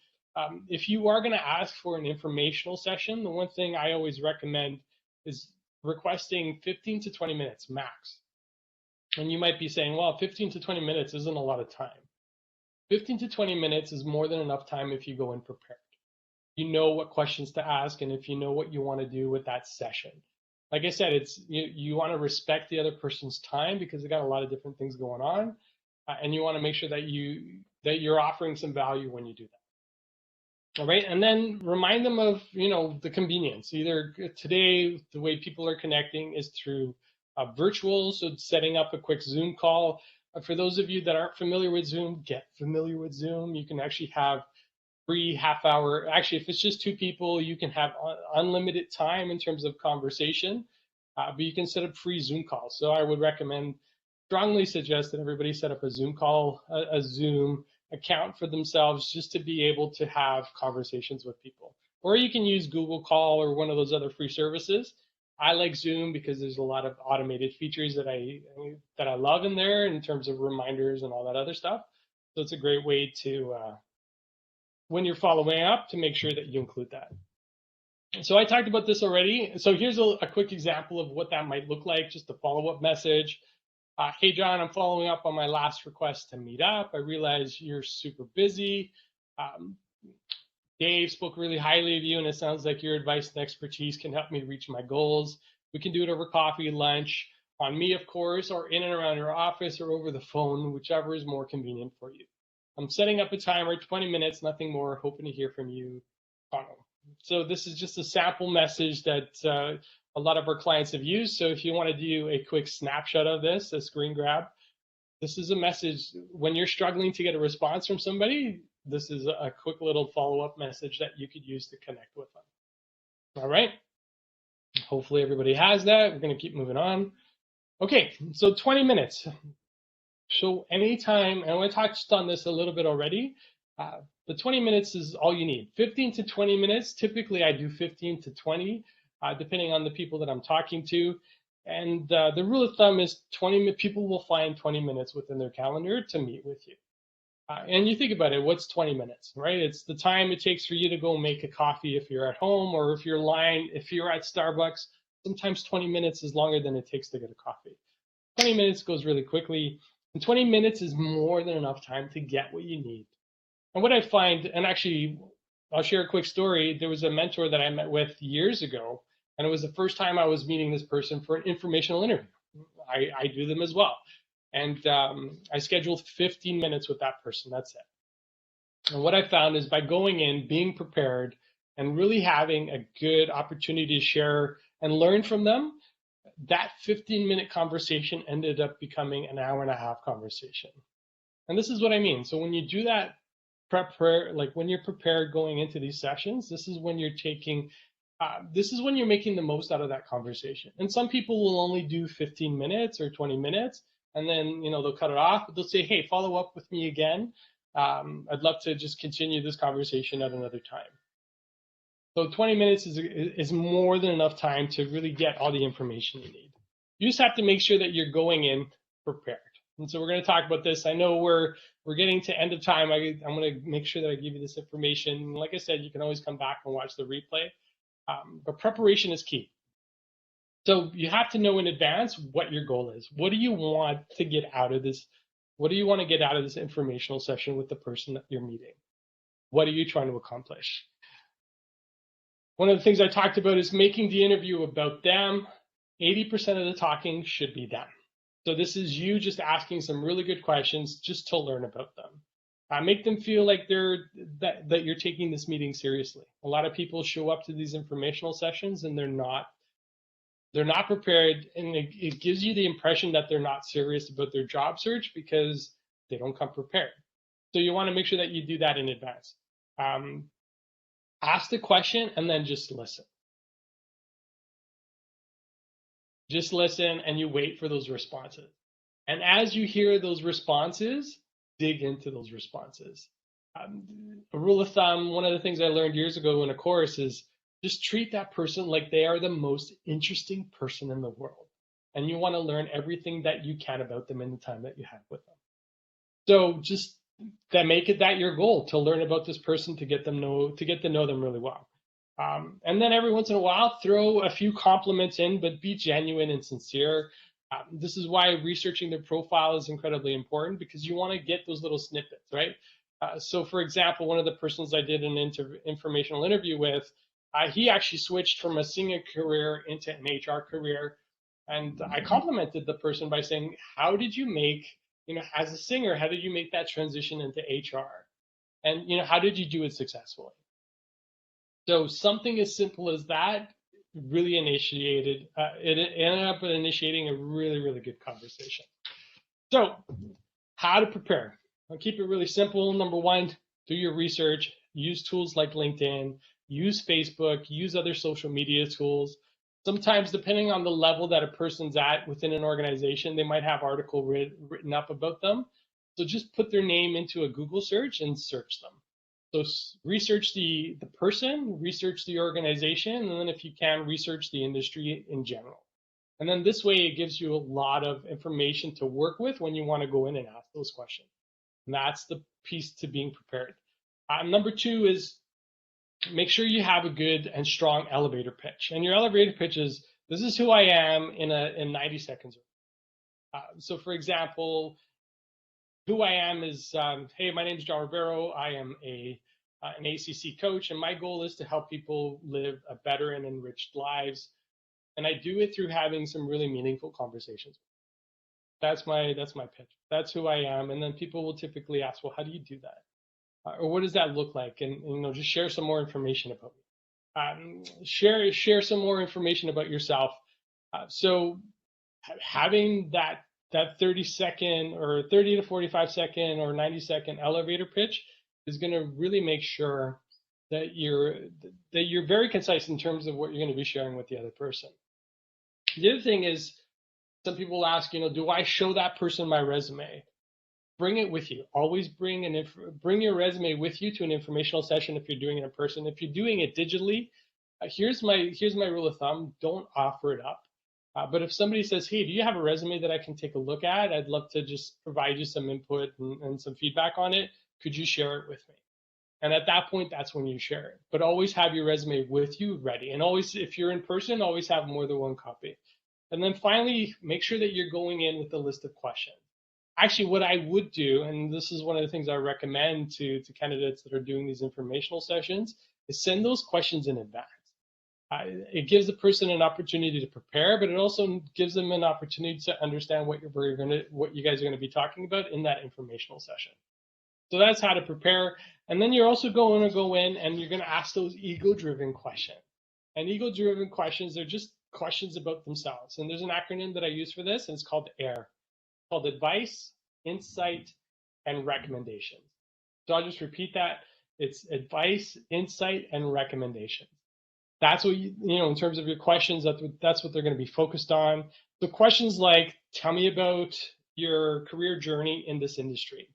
if you are going to ask for an informational session, the one thing I always recommend is requesting 15 to 20 minutes max. And you might be saying, well, 15 to 20 minutes isn't a lot of time. 15 to 20 minutes is more than enough time if you go in prepared. You know what questions to ask, and if you know what you want to do with that session. Like I said, it's you want to respect the other person's time because they got a lot of different things going on, and you want to make sure that you're offering some value when you do that. All right, and then remind them of the convenience. Either today the way people are connecting is through virtual, so setting up a quick Zoom call. For those of you that aren't familiar with Zoom, get familiar with Zoom. You can actually have free half-hour. Actually, if it's just 2 people, you can have unlimited time in terms of conversation, but you can set up free Zoom calls. So I would strongly suggest that everybody set up a Zoom call, a Zoom account for themselves, just to be able to have conversations with people. Or you can use Google Call or one of those other free services. I like Zoom because there's a lot of automated features that I love in there in terms of reminders and all that other stuff. So it's a great way to when you're following up to make sure that you include that. So I talked about this already. So here's a quick example of what that might look like, just a follow-up message. Hey, John, I'm following up on my last request to meet up. I realize you're super busy. Dave spoke really highly of you, and it sounds like your advice and expertise can help me reach my goals. We can do it over coffee, lunch, on me, of course, or in and around your office or over the phone, whichever is more convenient for you. I'm setting up a timer, 20 minutes, nothing more, hoping to hear from you, Connell. So this is just a sample message that a lot of our clients have used. So if you want to do a quick snapshot of this, a screen grab, this is a message. When you're struggling to get a response from somebody, this is a quick little follow-up message that you could use to connect with them. All right. Hopefully everybody has that. We're going to keep moving on. Okay, so 20 minutes. So anytime, and I touched on this a little bit already, the 20 minutes is all you need. 15 to 20 minutes. Typically, I do 15 to 20, depending on the people that I'm talking to. And the rule of thumb is people will find 20 minutes within their calendar to meet with you. And you think about it, what's 20 minutes, right? It's the time it takes for you to go make a coffee if you're at home, or if you're at Starbucks, sometimes 20 minutes is longer than it takes to get a coffee. 20 minutes goes really quickly, and 20 minutes is more than enough time to get what you need. And what I find, and actually, I'll share a quick story. There was a mentor that I met with years ago, and it was the first time I was meeting this person for an informational interview. I do them as well. And I scheduled 15 minutes with that person. That's it. And what I found is by going in, being prepared, and really having a good opportunity to share and learn from them, that 15-minute conversation ended up becoming an hour-and-a-half conversation. And this is what I mean. So when you do that like when you're prepared going into these sessions, this is when you're making the most out of that conversation. And some people will only do 15 minutes or 20 minutes, and then they'll cut it off. But they'll say, hey, follow up with me again. I'd love to just continue this conversation at another time. So 20 minutes is more than enough time to really get all the information you need. You just have to make sure that you're going in prepared. And so we're going to talk about this. I know we're getting to end of time. I'm going to make sure that I give you this information. Like I said, you can always come back and watch the replay. But preparation is key. So you have to know in advance what your goal is. What do you want to get out of this? What do you want to get out of this informational session with the person that you're meeting? What are you trying to accomplish? One of the things I talked about is making the interview about them. 80% of the talking should be them. So this is you just asking some really good questions just to learn about them. Make them feel like that you're taking this meeting seriously. A lot of people show up to these informational sessions and they're not prepared, and it gives you the impression that they're not serious about their job search because they don't come prepared. So you want to make sure that you do that in advance. Ask the question and then just listen. Just listen and you wait for those responses. And as you hear those responses, dig into those responses. A rule of thumb, one of the things I learned years ago in a course is just treat that person like they are the most interesting person in the world. And you want to learn everything that you can about them in the time that you have with them. So just make it that your goal to learn about this person, to get to know them really well. And then every once in a while, throw a few compliments in, but be genuine and sincere. This is why researching their profile is incredibly important, because you want to get those little snippets, right? So for example, one of the persons I did an informational interview with, he actually switched from a singing career into an HR career. And I complimented the person by saying, how did you make, as a singer, how did you make that transition into HR? And, how did you do it successfully? So something as simple as that really initiated, it ended up initiating a really, really good conversation. So how to prepare? I'll keep it really simple. Number one, do your research, use tools like LinkedIn, use Facebook, use other social media tools. Sometimes, depending on the level that a person's at within an organization, they might have article written up about them. So just put their name into a Google search and search them. So research the person, research the organization, and then if you can, research the industry in general. And then this way, it gives you a lot of information to work with when you want to go in and ask those questions. And that's the piece to being prepared. Number two is make sure you have a good and strong elevator pitch. And your elevator pitch is, this is who I am in 90 seconds. So for example, who I am is, hey, my name is John Rivero. I am an ACC coach, and my goal is to help people live a better and enriched lives. And I do it through having some really meaningful conversations. That's my pitch. That's who I am. And then people will typically ask, well, how do you do that? Or what does that look like? And just share some more information about me. Share some more information about yourself. So having that 30-second or 30 to 45-second or 90-second elevator pitch is going to really make sure that you're very concise in terms of what you're going to be sharing with the other person. The other thing is, some people ask, do I show that person my resume? Bring it with you. Always bring your resume with you to an informational session if you're doing it in person. If you're doing it digitally, here's my rule of thumb: don't offer it up. But if somebody says, hey, do you have a resume that I can take a look at? I'd love to just provide you some input and some feedback on it. Could you share it with me? And at that point, that's when you share it. But always have your resume with you ready. And always, if you're in person, always have more than one copy. And then finally, make sure that you're going in with a list of questions. Actually, what I would do, and this is one of the things I recommend to candidates that are doing these informational sessions, is send those questions in advance. It gives the person an opportunity to prepare, but it also gives them an opportunity to understand what you guys are going to be talking about in that informational session. So that's how to prepare. And then you're also going to go in and you're going to ask those ego-driven questions. And ego-driven questions, they're just questions about themselves. And there's an acronym that I use for this, and it's called AIR, called advice, insight, and recommendations. So I'll just repeat that. It's advice, insight, and recommendations. That's what in terms of your questions, that's what they're going to be focused on. So questions like, tell me about your career journey in this industry.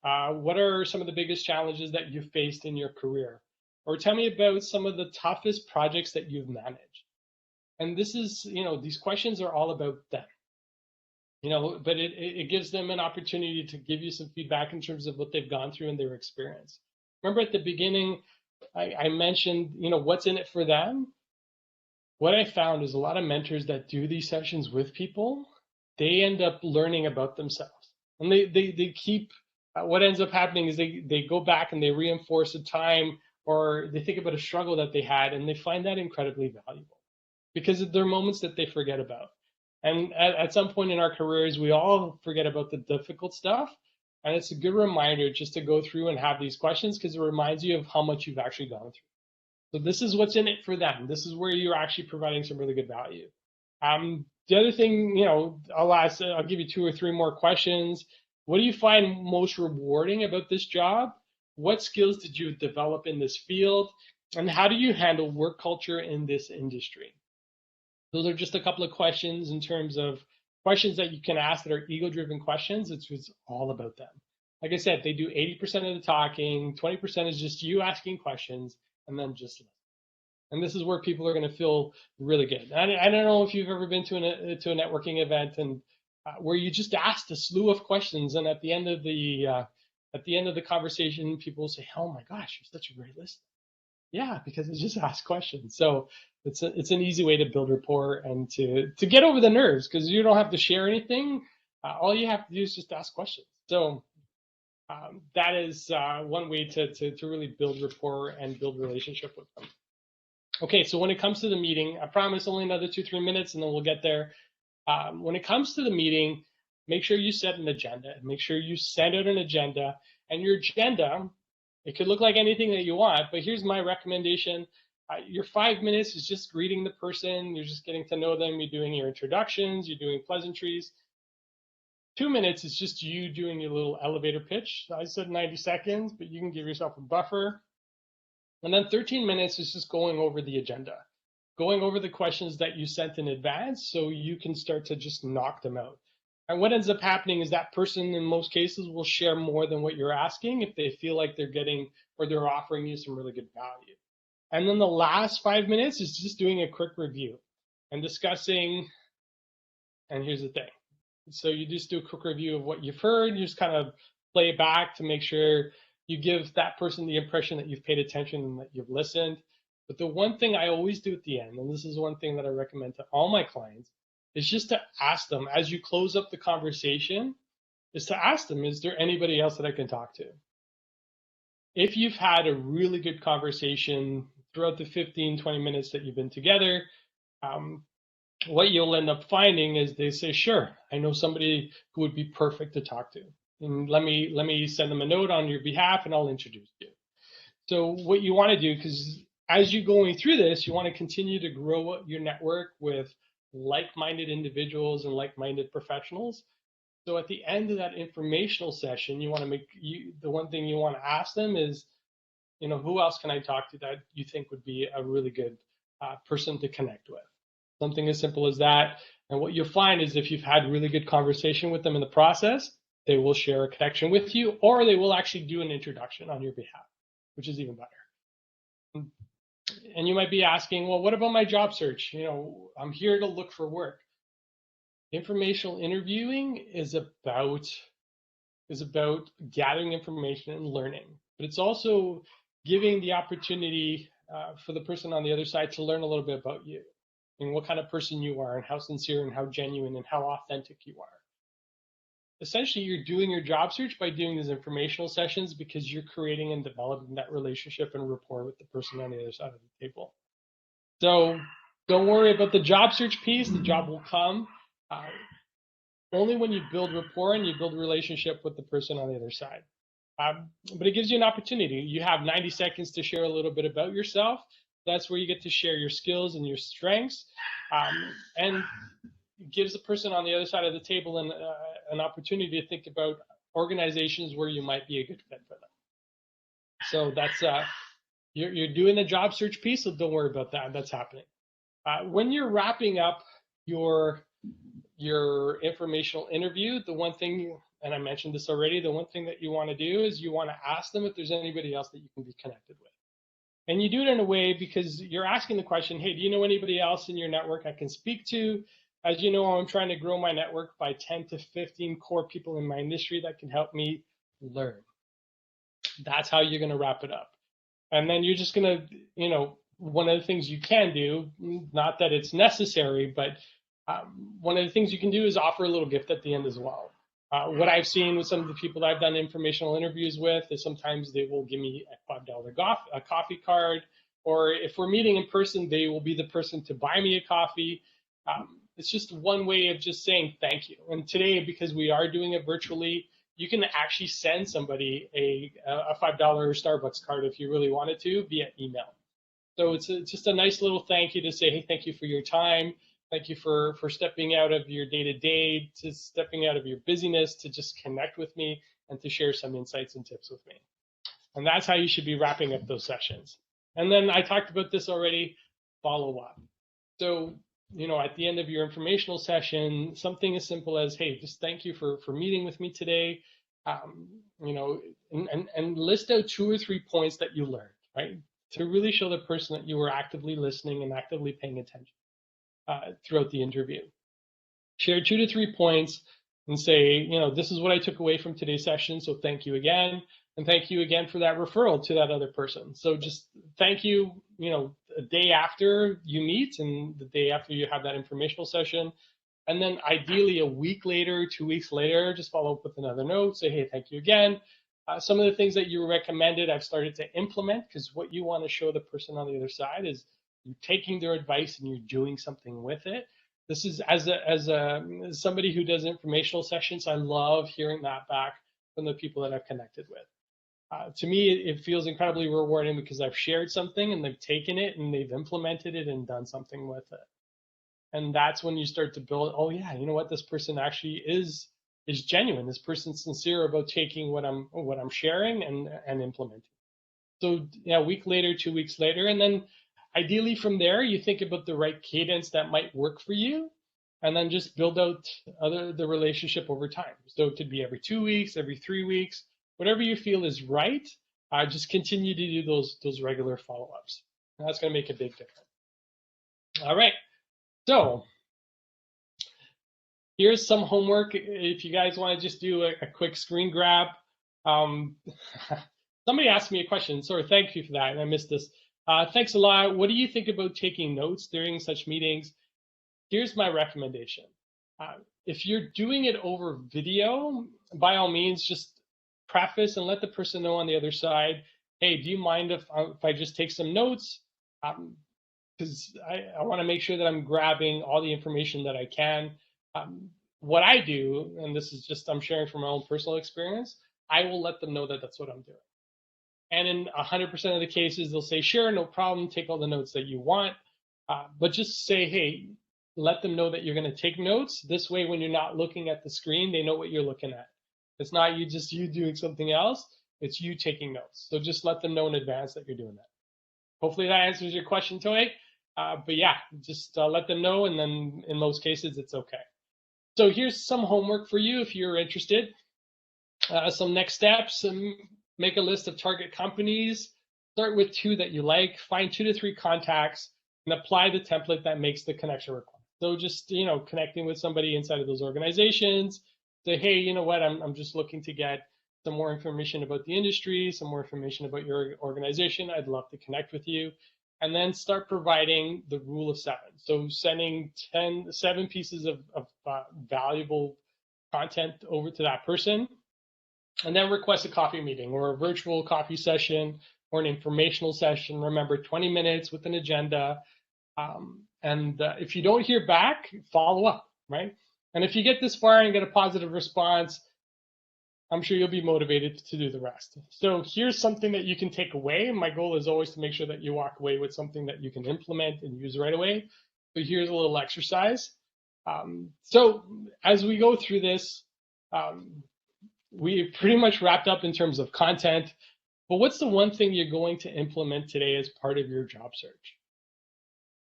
What are some of the biggest challenges that you've faced in your career? Or tell me about some of the toughest projects that you've managed. And this is, these questions are all about them. But it gives them an opportunity to give you some feedback in terms of what they've gone through in their experience. Remember at the beginning, I mentioned, what's in it for them. what I found is a lot of mentors that do these sessions with people, they end up learning about themselves. And they keep, what ends up happening is they go back and they reinforce a time, or they think about a struggle that they had, and they find that incredibly valuable because there are moments that they forget about. And at some point in our careers, we all forget about the difficult stuff. And it's a good reminder just to go through and have these questions because it reminds you of how much you've actually gone through. So this is what's in it for them. This is where you're actually providing some really good value. The other thing, I'll give you 2 or 3 more questions. What do you find most rewarding about this job? What skills did you develop in this field? And how do you handle work culture in this industry? Those are just a couple of questions in terms of questions that you can ask that are ego-driven questions. It's all about them. Like I said, they do 80% of the talking, 20% is just you asking questions, and then just listen. And this is where people are going to feel really good. I don't know if you've ever been to a networking event and where you just asked a slew of questions, and at the end of the conversation, people say, "Oh my gosh, you're such a great listener." Yeah, because it's just ask questions. So it's an easy way to build rapport and to get over the nerves because you don't have to share anything. All you have to do is just ask questions. So that is one way to really build rapport and build relationship with them. Okay, so when it comes to the meeting, I promise only another 2-3 minutes and then we'll get there. When it comes to the meeting, make sure you set an agenda. Make sure you send out an agenda. And your agenda, it could look like anything that you want, but here's my recommendation. Your 5 minutes is just greeting the person. You're just getting to know them. You're doing your introductions. You're doing pleasantries. 2 minutes is just you doing your little elevator pitch. I said 90 seconds, but you can give yourself a buffer. And then 13 minutes is just going over the agenda, going over the questions that you sent in advance so you can start to just knock them out. And what ends up happening is that person in most cases will share more than what you're asking if they feel like they're getting or they're offering you some really good value. And then the last 5 minutes is just doing a quick review and discussing. And here's the thing. So you just do a quick review of what you've heard. You just kind of play it back to make sure you give that person the impression that you've paid attention and that you've listened. But the one thing I always do at the end, and this is one thing that I recommend to all my clients, is just to ask them as you close up the conversation, is to ask them, is there anybody else that I can talk to? If you've had a really good conversation throughout the 15, 20 minutes that you've been together, what you'll end up finding is they say, sure, I know somebody who would be perfect to talk to. And let me send them a note on your behalf and I'll introduce you. So what you want to do, because as you're going through this, you want to continue to grow your network with like-minded individuals and like-minded professionals. So at the end of that informational session, you want to the one thing you want to ask them is, who else can I talk to that you think would be a really good person to connect with? Something as simple as that. And what you'll find is if you've had really good conversation with them in the process, they will share a connection with you, or they will actually do an introduction on your behalf, which is even better. And you might be asking, well, what about my job search? I'm here to look for work. Informational interviewing is about gathering information and learning, but it's also giving the opportunity for the person on the other side to learn a little bit about you and what kind of person you are and how sincere and how genuine and how authentic you are. Essentially, you're doing your job search by doing these informational sessions because you're creating and developing that relationship and rapport with the person on the other side of the table. So don't worry about the job search piece. The job will come only when you build rapport and you build a relationship with the person on the other side. But it gives you an opportunity. You have 90 seconds to share a little bit about yourself. That's where you get to share your skills and your strengths, and it gives the person on the other side of the table an opportunity to think about organizations where you might be a good fit for them. So that's you're doing the job search piece, so don't worry about that. That's happening. When you're wrapping up your informational interview, the one thing, and I mentioned this already, the one thing that you want to do is you want to ask them if there's anybody else that you can be connected with. And you do it in a way because you're asking the question, hey, do you know anybody else in your network I can speak to? As you know, I'm trying to grow my network by 10 to 15 core people in my industry that can help me learn. That's how you're going to wrap it up. And then you're just going to, one of the things you can do, not that it's necessary, but one of the things you can do is offer a little gift at the end as well. What I've seen with some of the people that I've done informational interviews with is sometimes they will give me a $5 coffee card, or if we're meeting in person, they will be the person to buy me a coffee. It's just one way of just saying thank you. And today, because we are doing it virtually, you can actually send somebody a $5 Starbucks card if you really wanted to via email. So it's just a nice little thank you to say, hey, thank you for your time. Thank you for stepping out of your day-to-day, to stepping out of your busyness to just connect with me and to share some insights and tips with me. And that's how you should be wrapping up those sessions. And then I talked about this already, follow up. So, at the end of your informational session, something as simple as, hey, just thank you for meeting with me today. And list out 2 or 3 points that you learned, right? To really show the person that you were actively listening and actively paying attention throughout the interview. Share 2 to 3 points and say, this is what I took away from today's session. So thank you again. And thank you again for that referral to that other person. So just thank you, a day after you meet and the day after you have that informational session. And then ideally a week later, 2 weeks later, just follow up with another note, say, hey, thank you again. Some of the things that you recommended, I've started to implement, because what you want to show the person on the other side is you're taking their advice and you're doing something with it. This is as somebody who does informational sessions, I love hearing that back from the people that I've connected with. To me, it feels incredibly rewarding because I've shared something and they've taken it and they've implemented it and done something with it. And that's when you start to build, oh yeah, you know what, this person actually is genuine. This person's sincere about taking what I'm sharing and implementing. So a week later, 2 weeks later, and then ideally from there, you think about the right cadence that might work for you, and then just build out the relationship over time. So it could be every 2 weeks, every 3 weeks, whatever you feel is right. Just continue to do those regular follow-ups. That's going to make a big difference. All right. So here's some homework. If you guys want to just do a quick screen grab. Somebody asked me a question. Sorry, thank you for that. And I missed this. Thanks a lot. What do you think about taking notes during such meetings? Here's my recommendation. If you're doing it over video, by all means, just preface and let the person know on the other side, hey, do you mind if I just take some notes? Because I want to make sure that I'm grabbing all the information that I can. What I do, and this is just I'm sharing from my own personal experience, I will let them know that that's what I'm doing. And in 100% of the cases, they'll say, sure, no problem, take all the notes that you want. But just say, hey, let them know that you're going to take notes. This way, when you're not looking at the screen, they know what you're looking at. It's not you doing something else. It's you taking notes. So just let them know in advance that you're doing that. Hopefully that answers your question, Toy. But yeah, just let them know, and then in most cases, it's okay. So here's some homework for you if you're interested. Some next steps. Make a list of target companies. Start with 2 that you like. Find 2 to 3 contacts and apply the template that makes the connection request. So just connecting with somebody inside of those organizations. Say, hey, you know what? I'm just looking to get some more information about the industry, some more information about your organization. I'd love to connect with you. And then start providing the rule of 7. So sending 7 pieces of valuable content over to that person. And then request a coffee meeting or a virtual coffee session or an informational session. Remember, 20 minutes with an agenda. If you don't hear back, follow up, right? And if you get this far and get a positive response, I'm sure you'll be motivated to do the rest. So here's something that you can take away. My goal is always to make sure that you walk away with something that you can implement and use right away. So here's a little exercise. So as we go through this, we pretty much wrapped up in terms of content, but what's the one thing you're going to implement today as part of your job search?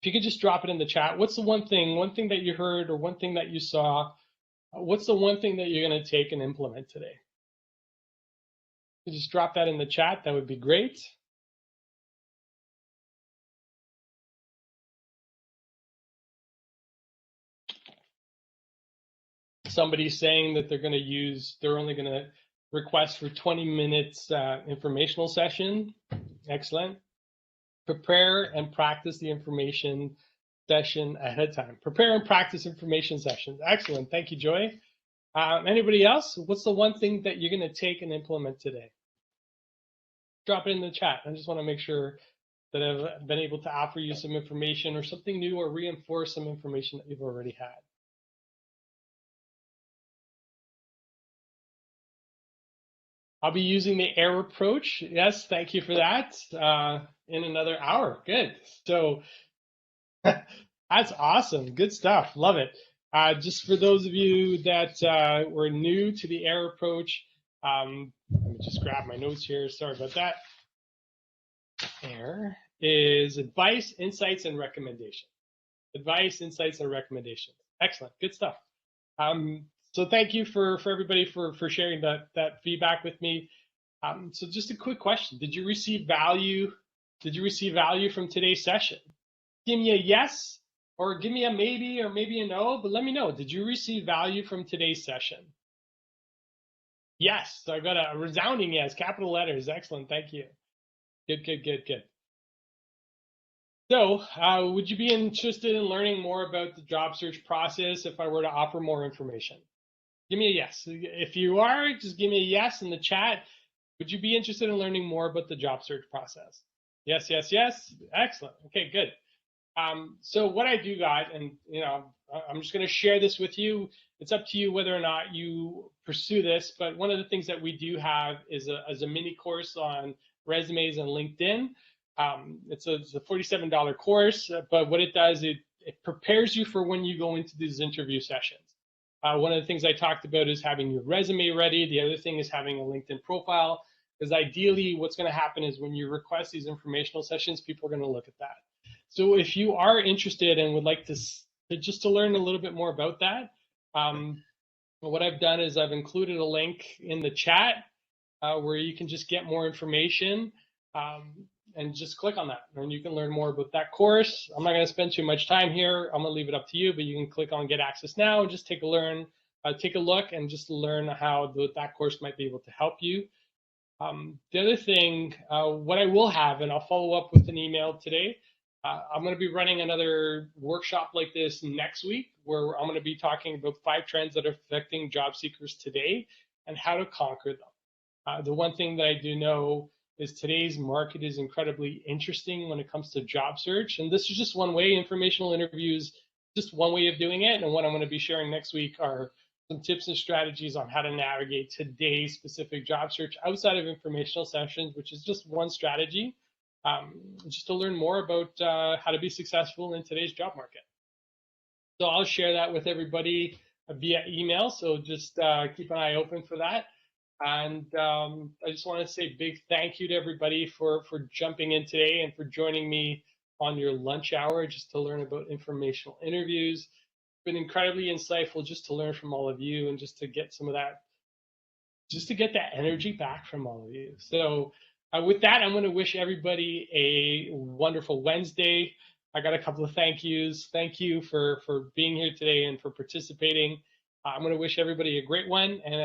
If you could just drop it in the chat, what's the one thing that you heard or one thing that you saw? What's the one thing that you're going to take and implement today? If you just drop that in the chat, that would be great. Somebody's saying that they're only going to request for 20 minutes informational session. Excellent. prepare and practice the information session ahead of time. Prepare and practice information sessions. Excellent. Thank you, Joy. Anybody else? What's the one thing that you're going to take and implement today? Drop it in the chat. I just want to make sure that I've been able to offer you some information or something new or reinforce some information that you've already had. I'll be using the AIR approach. Yes, thank you for that. In another hour. Good. So that's awesome. Good stuff. Love it. Just for those of you that were new to the AIR approach, let me just grab my notes here. Sorry about that. AIR is advice, insights, and recommendations. Advice, insights, and recommendations. Excellent. Good stuff. So thank you for everybody for sharing that feedback with me. So just a quick question. Did you receive value? Did you receive value from today's session? Give me a yes, or give me a maybe, or maybe a no, but let me know. Did you receive value from today's session? Yes. So I got a resounding yes, capital letters. Excellent. Thank you. Good, good, good, good. So would you be interested in learning more about the job search process if I were to offer more information? Give me a yes. If you are, just give me a yes in the chat. Would you be interested in learning more about the job search process? Yes, yes, yes. Excellent. Okay, good. So what I do, guys, and I'm just going to share this with you. It's up to you whether or not you pursue this. But one of the things that we do have is a mini course on resumes and LinkedIn. It's a $47 course, but what it does, it prepares you for when you go into these interview sessions. One of the things I talked about is having your resume ready. The other thing is having a LinkedIn profile, because ideally what's going to happen is when you request these informational sessions, people are going to look at that. So if you are interested and would like to just to learn a little bit more about that, what I've done is I've included a link in the chat where you can just get more information and just click on that, and you can learn more about that course. I'm not going to spend too much time here. I'm going to leave it up to you, but you can click on Get Access Now and just take a look and just learn how that course might be able to help you. The other thing, what I will have, and I'll follow up with an email today, I'm going to be running another workshop like this next week, where I'm going to be talking about 5 trends that are affecting job seekers today and how to conquer them. The one thing that I do know is today's market is incredibly interesting when it comes to job search. And this is just one way. Informational interviews, just one way of doing it. And what I'm going to be sharing next week are some tips and strategies on how to navigate today's specific job search outside of informational sessions, which is just one strategy, just to learn more about how to be successful in today's job market. So I'll share that with everybody via email. So just keep an eye open for that. And I just want to say a big thank you to everybody for jumping in today and for joining me on your lunch hour just to learn about informational interviews. It's been incredibly insightful just to learn from all of you and just to get some of that, just to get that energy back from all of you. So with that, I'm going to wish everybody a wonderful Wednesday. I got a couple of thank yous. Thank you for being here today and for participating. I'm going to wish everybody a great one. And